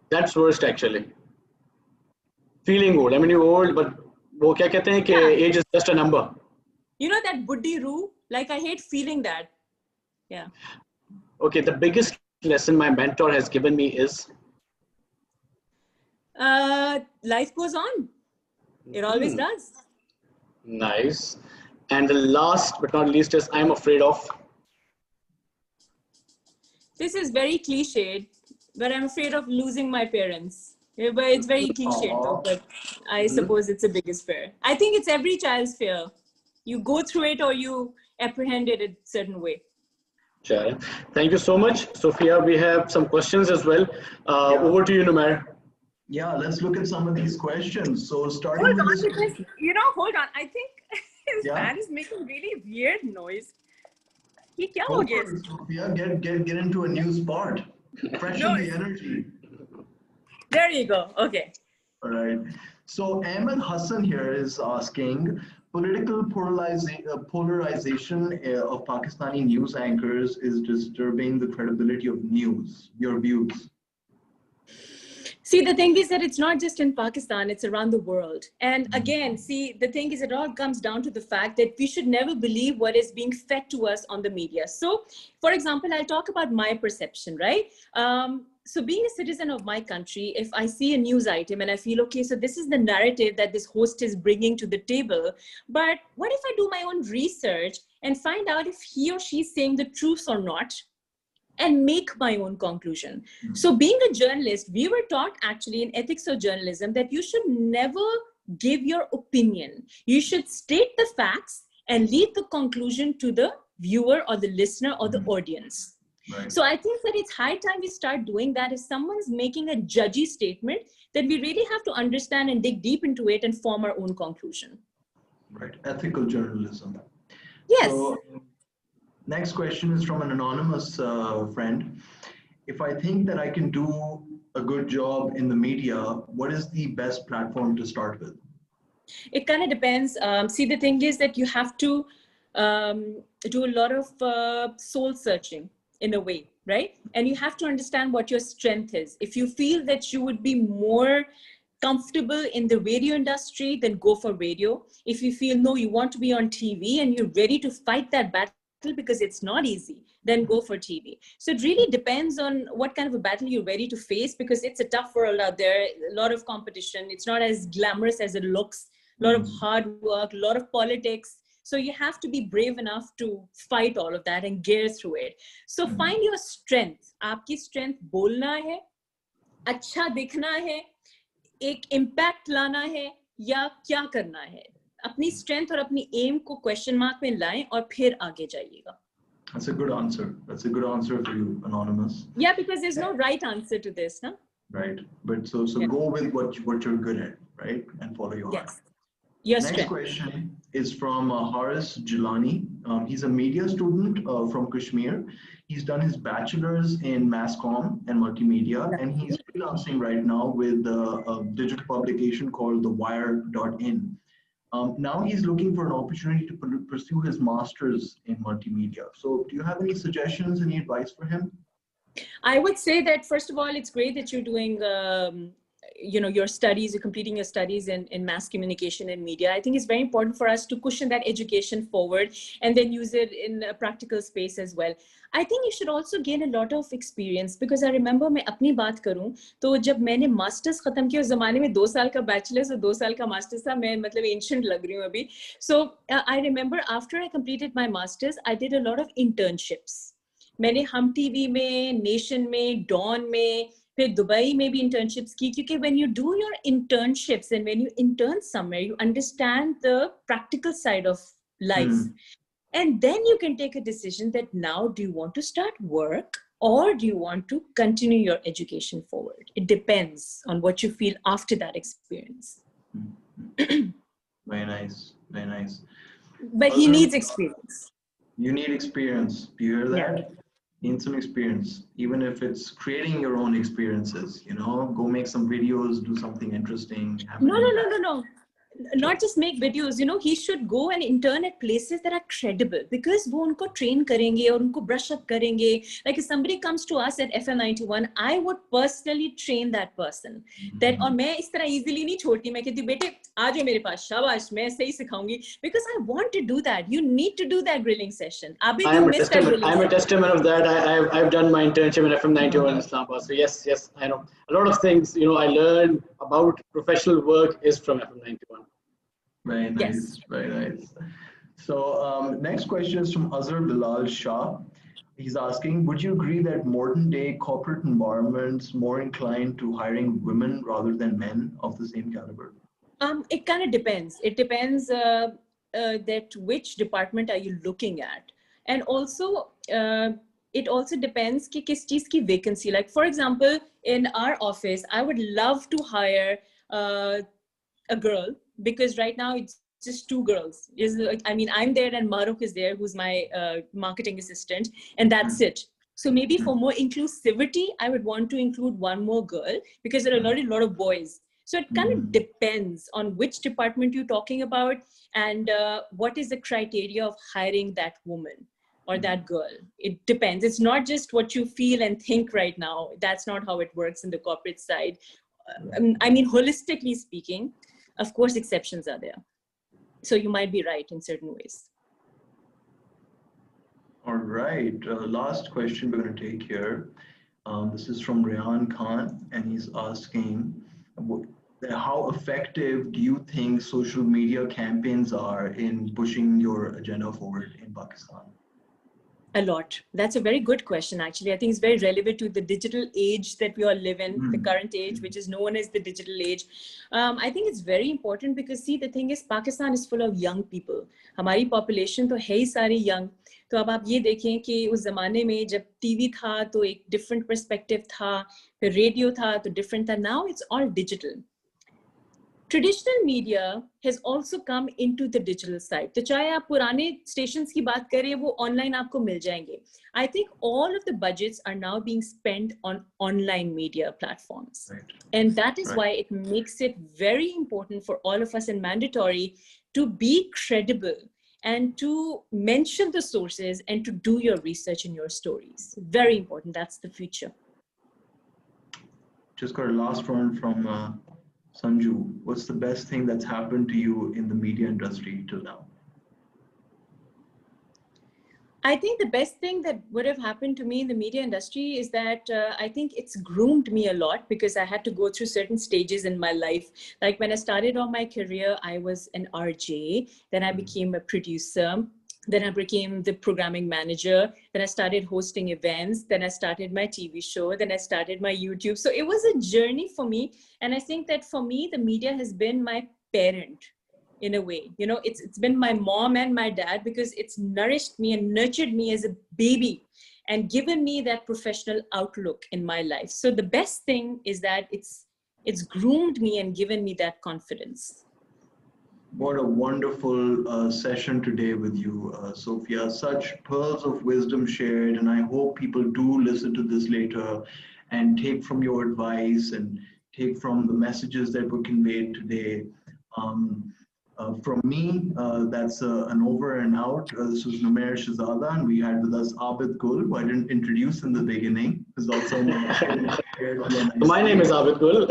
That's worst actually. Feeling old. I mean, you're old, but वो क्या कहते हैं कि age is just a number. You know that buddhi roo? Like I hate feeling that. Yeah. Okay, the biggest lesson my mentor has given me is? Life goes on. It always does. Nice. And the last but not least is I'm afraid of? This is very cliched, but I'm afraid of losing my parents. Yeah, but it's very cliched though, but I suppose it's the biggest fear. I think it's every child's fear. You go through it or you apprehend it a certain way. Sure. Thank you so much, Sophia. We have some questions as well. Over to you, Numair. Yeah, let's look at some of these questions. So starting Hold with on, this because, hold on. I think his fan is making really weird noise. Ye kya ho gaya? Sophia, get into a new spot. Freshen the energy. There you go. Okay. All right. So Ahmed Hassan here is asking, political polarization of Pakistani news anchors is disturbing the credibility of news. Your views? See, the thing is that it's not just in Pakistan, it's around the world. And again, see, the thing is it all comes down to the fact that we should never believe what is being fed to us on the media. So, for example, I'll talk about my perception, right? So being a citizen of my country, if I see a news item and I feel, okay, so this is the narrative that this host is bringing to the table, but what if I do my own research and find out if he or she is saying the truth or not? And make my own conclusion. So being a journalist, we were taught actually in ethics of journalism that you should never give your opinion. You should state the facts and leave the conclusion to the viewer or the listener or the audience. Right. So I think that it's high time we start doing that. If someone's making a judgy statement, then we really have to understand and dig deep into it and form our own conclusion. Right, ethical journalism. Yes. So, next question is from an anonymous friend. If I think that I can do a good job in the media, what is the best platform to start with? It kind of depends. See, the thing is that you have to do a lot of soul searching in a way, right? And you have to understand what your strength is. If you feel that you would be more comfortable in the radio industry, then go for radio. If you feel, no, you want to be on TV and you're ready to fight that battle, because it's not easy, then go for TV. So it really depends on what kind of a battle you're ready to face, because it's a tough world out there, a lot of competition. It's not as glamorous as it looks, a lot of hard work, a lot of politics. So you have to be brave enough to fight all of that and gear through it. So find your strength. Aapki strength bolna hai, अच्छा दिखना है, एक impact लाना है, या क्या करना है. अपनी strength और अपनी aim को question mark में लाएं और फिर आगे जाइएगा. That's a good answer. That's a good answer for you, Anonymous. Yeah, because there's no right answer to this, no? Right. But so go with what you're good at, right? And follow your heart. Yes. Yes. Next question is from Haris Jilani. He's a media student from Kashmir. He's done his bachelor's in mass comm and multimedia, and he's freelancing right now with a digital publication called thewire.in. Now he's looking for an opportunity to pursue his master's in multimedia. So do you have any suggestions, any advice for him? I would say that, first of all, it's great that you're doing your studies, you're completing your studies in mass communication and media. I think it's very important for us to cushion that education forward and then use it in a practical space as well. I think you should also gain a lot of experience, because I remember, मैं अपनी बात करूं तो जब मैंने masters खत्म किया उस जमाने में 2 साल का बैचलर्स और 2 साल का मास्टर्स था. मैं मतलब एंशिएंट लग रही हूं अभी. So I remember after I completed my masters, I did a lot of internships. मैंने हम टीवी में, नेशन में, डॉन में, फिर दुबई में भी internships की, क्योंकि when you do your internships and when you intern somewhere, you understand the practical side of life. And then you can take a decision that now, do you want to start work or do you want to continue your education forward? It depends on what you feel after that experience. Very nice. Very nice. But he needs experience. You need experience. Do you hear that? gain some experience, even if it's creating your own experiences, you know, go make some videos, do something interesting. No. Not just make videos, you know, he should go and intern at places that are credible, because wo unko train karenge aur unko brush up karenge. Like if somebody comes to us at FM91, I would personally train that person. That aur main is tarah easily nahi chhodti, main kehti bete aajo mere paas, shabash, main sahi sikhaungi, because I want to do that. You need to do that grilling session. Abhi I you am a missed that testament. grilling I'm a session. testament of that. I've done my internship in FM91 in Islamabad. So yes, I know a lot of things. You know, I learned about professional work is from FM91. Very nice, Yes. very nice. So next question is from Azhar Bilal Shah. He's asking, would you agree that modern day corporate environments more inclined to hiring women rather than men of the same caliber? It kind of depends. It depends that which department are you looking at, and also it also depends ki kis cheez ki vacancy. Like for example, in our office, I would love to hire a girl, because right now it's just two girls. I mean, I'm there and Maruk is there, who's my marketing assistant, and that's it. So maybe for more inclusivity, I would want to include one more girl, because there are a lot of boys. So it kind of depends on which department you're talking about, and what is the criteria of hiring that woman or that girl. It depends. It's not just what you feel and think right now. That's not how it works in the corporate side. I mean, holistically speaking, of course, exceptions are there. So you might be right in certain ways. All right, last question we're going to take here. This is from Rayan Khan, and he's asking, how effective do you think social media campaigns are in pushing your agenda forward in Pakistan? A lot. That's a very good question, actually. I think it's very relevant to the digital age that we all live in, the current age, which is known as the digital age. I think it's very important because, see, the thing is, Pakistan is full of young people. Hamari population to hai sari young. तो अब आप ये देखें कि उस ज़माने में जब टीवी था तो एक different perspective था, फिर रेडियो था तो different था. Now it's all digital. Traditional media has also come into the digital side. तो चाहे आप पुराने stations की बात करें, वो online आपको मिल जाएंगे. I think all of the budgets are now being spent on online media platforms. Right. And that is why it makes it very important for all of us and mandatory to be credible and to mention the sources and to do your research in your stories. Very important. That's the future. Just got a last one from Sanju. What's the best thing that's happened to you in the media industry till now? I think the best thing that would have happened to me in the media industry is that I think it's groomed me a lot, because I had to go through certain stages in my life. Like when I started on my career, I was an RJ, then I became a producer, then I became the programming manager, then I started hosting events, then I started my TV show, then I started my YouTube. So it was a journey for me. And I think that for me, the media has been my parent. In a way, you know, it's been my mom and my dad, because it's nourished me and nurtured me as a baby and given me that professional outlook in my life. So the best thing is that it's groomed me and given me that confidence. What a wonderful session today with you, Sophia. Such pearls of wisdom shared, and I hope people do listen to this later and take from your advice and take from the messages that were conveyed today. From me, that's an over and out. This was Numair Shahzada, and we had with us Abid Gul, who I didn't introduce in the beginning. Who's also my name is Abid Gul.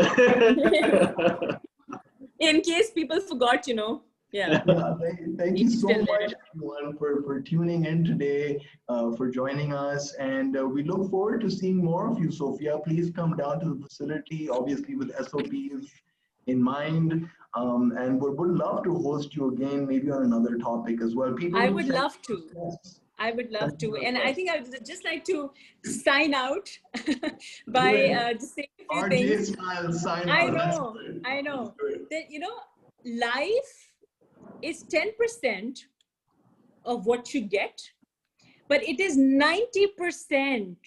In case people forgot, you know. Yeah. Thank you so much, everyone, for tuning in today, for joining us. And we look forward to seeing more of you, Sophia. Please come down to the facility, obviously with SOPs in mind. And would love to host you again, maybe on another topic as well. I would love to. I would love to. And I think I would just like to sign out by just saying a few things. Style sign out. I know. That, you know, life is 10% of what you get, but it is 90%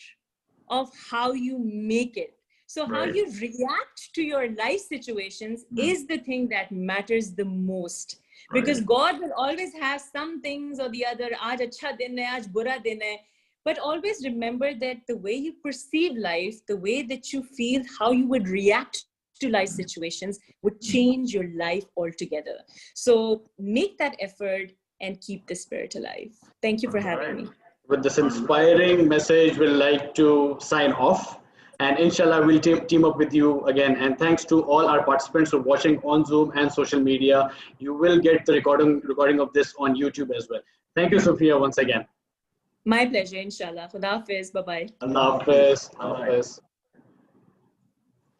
of how you make it. So how you react to your life situations is the thing that matters the most. Because God will always have some things or the other. Aaj acha din hai, aaj bura din hai. But always remember that the way you perceive life, the way that you feel, how you would react to life situations would change your life altogether. So make that effort and keep the spirit alive. Thank you for having me. With this inspiring message, we'll like to sign off. And inshallah, we'll team up with you again. And thanks to all our participants for watching on Zoom and social media. You will get the recording of this on YouTube as well. Thank you, Sophiya, once again. My pleasure, inshallah. Khuda Hafiz. Bye-bye. Allah Hafiz. Allah Hafiz.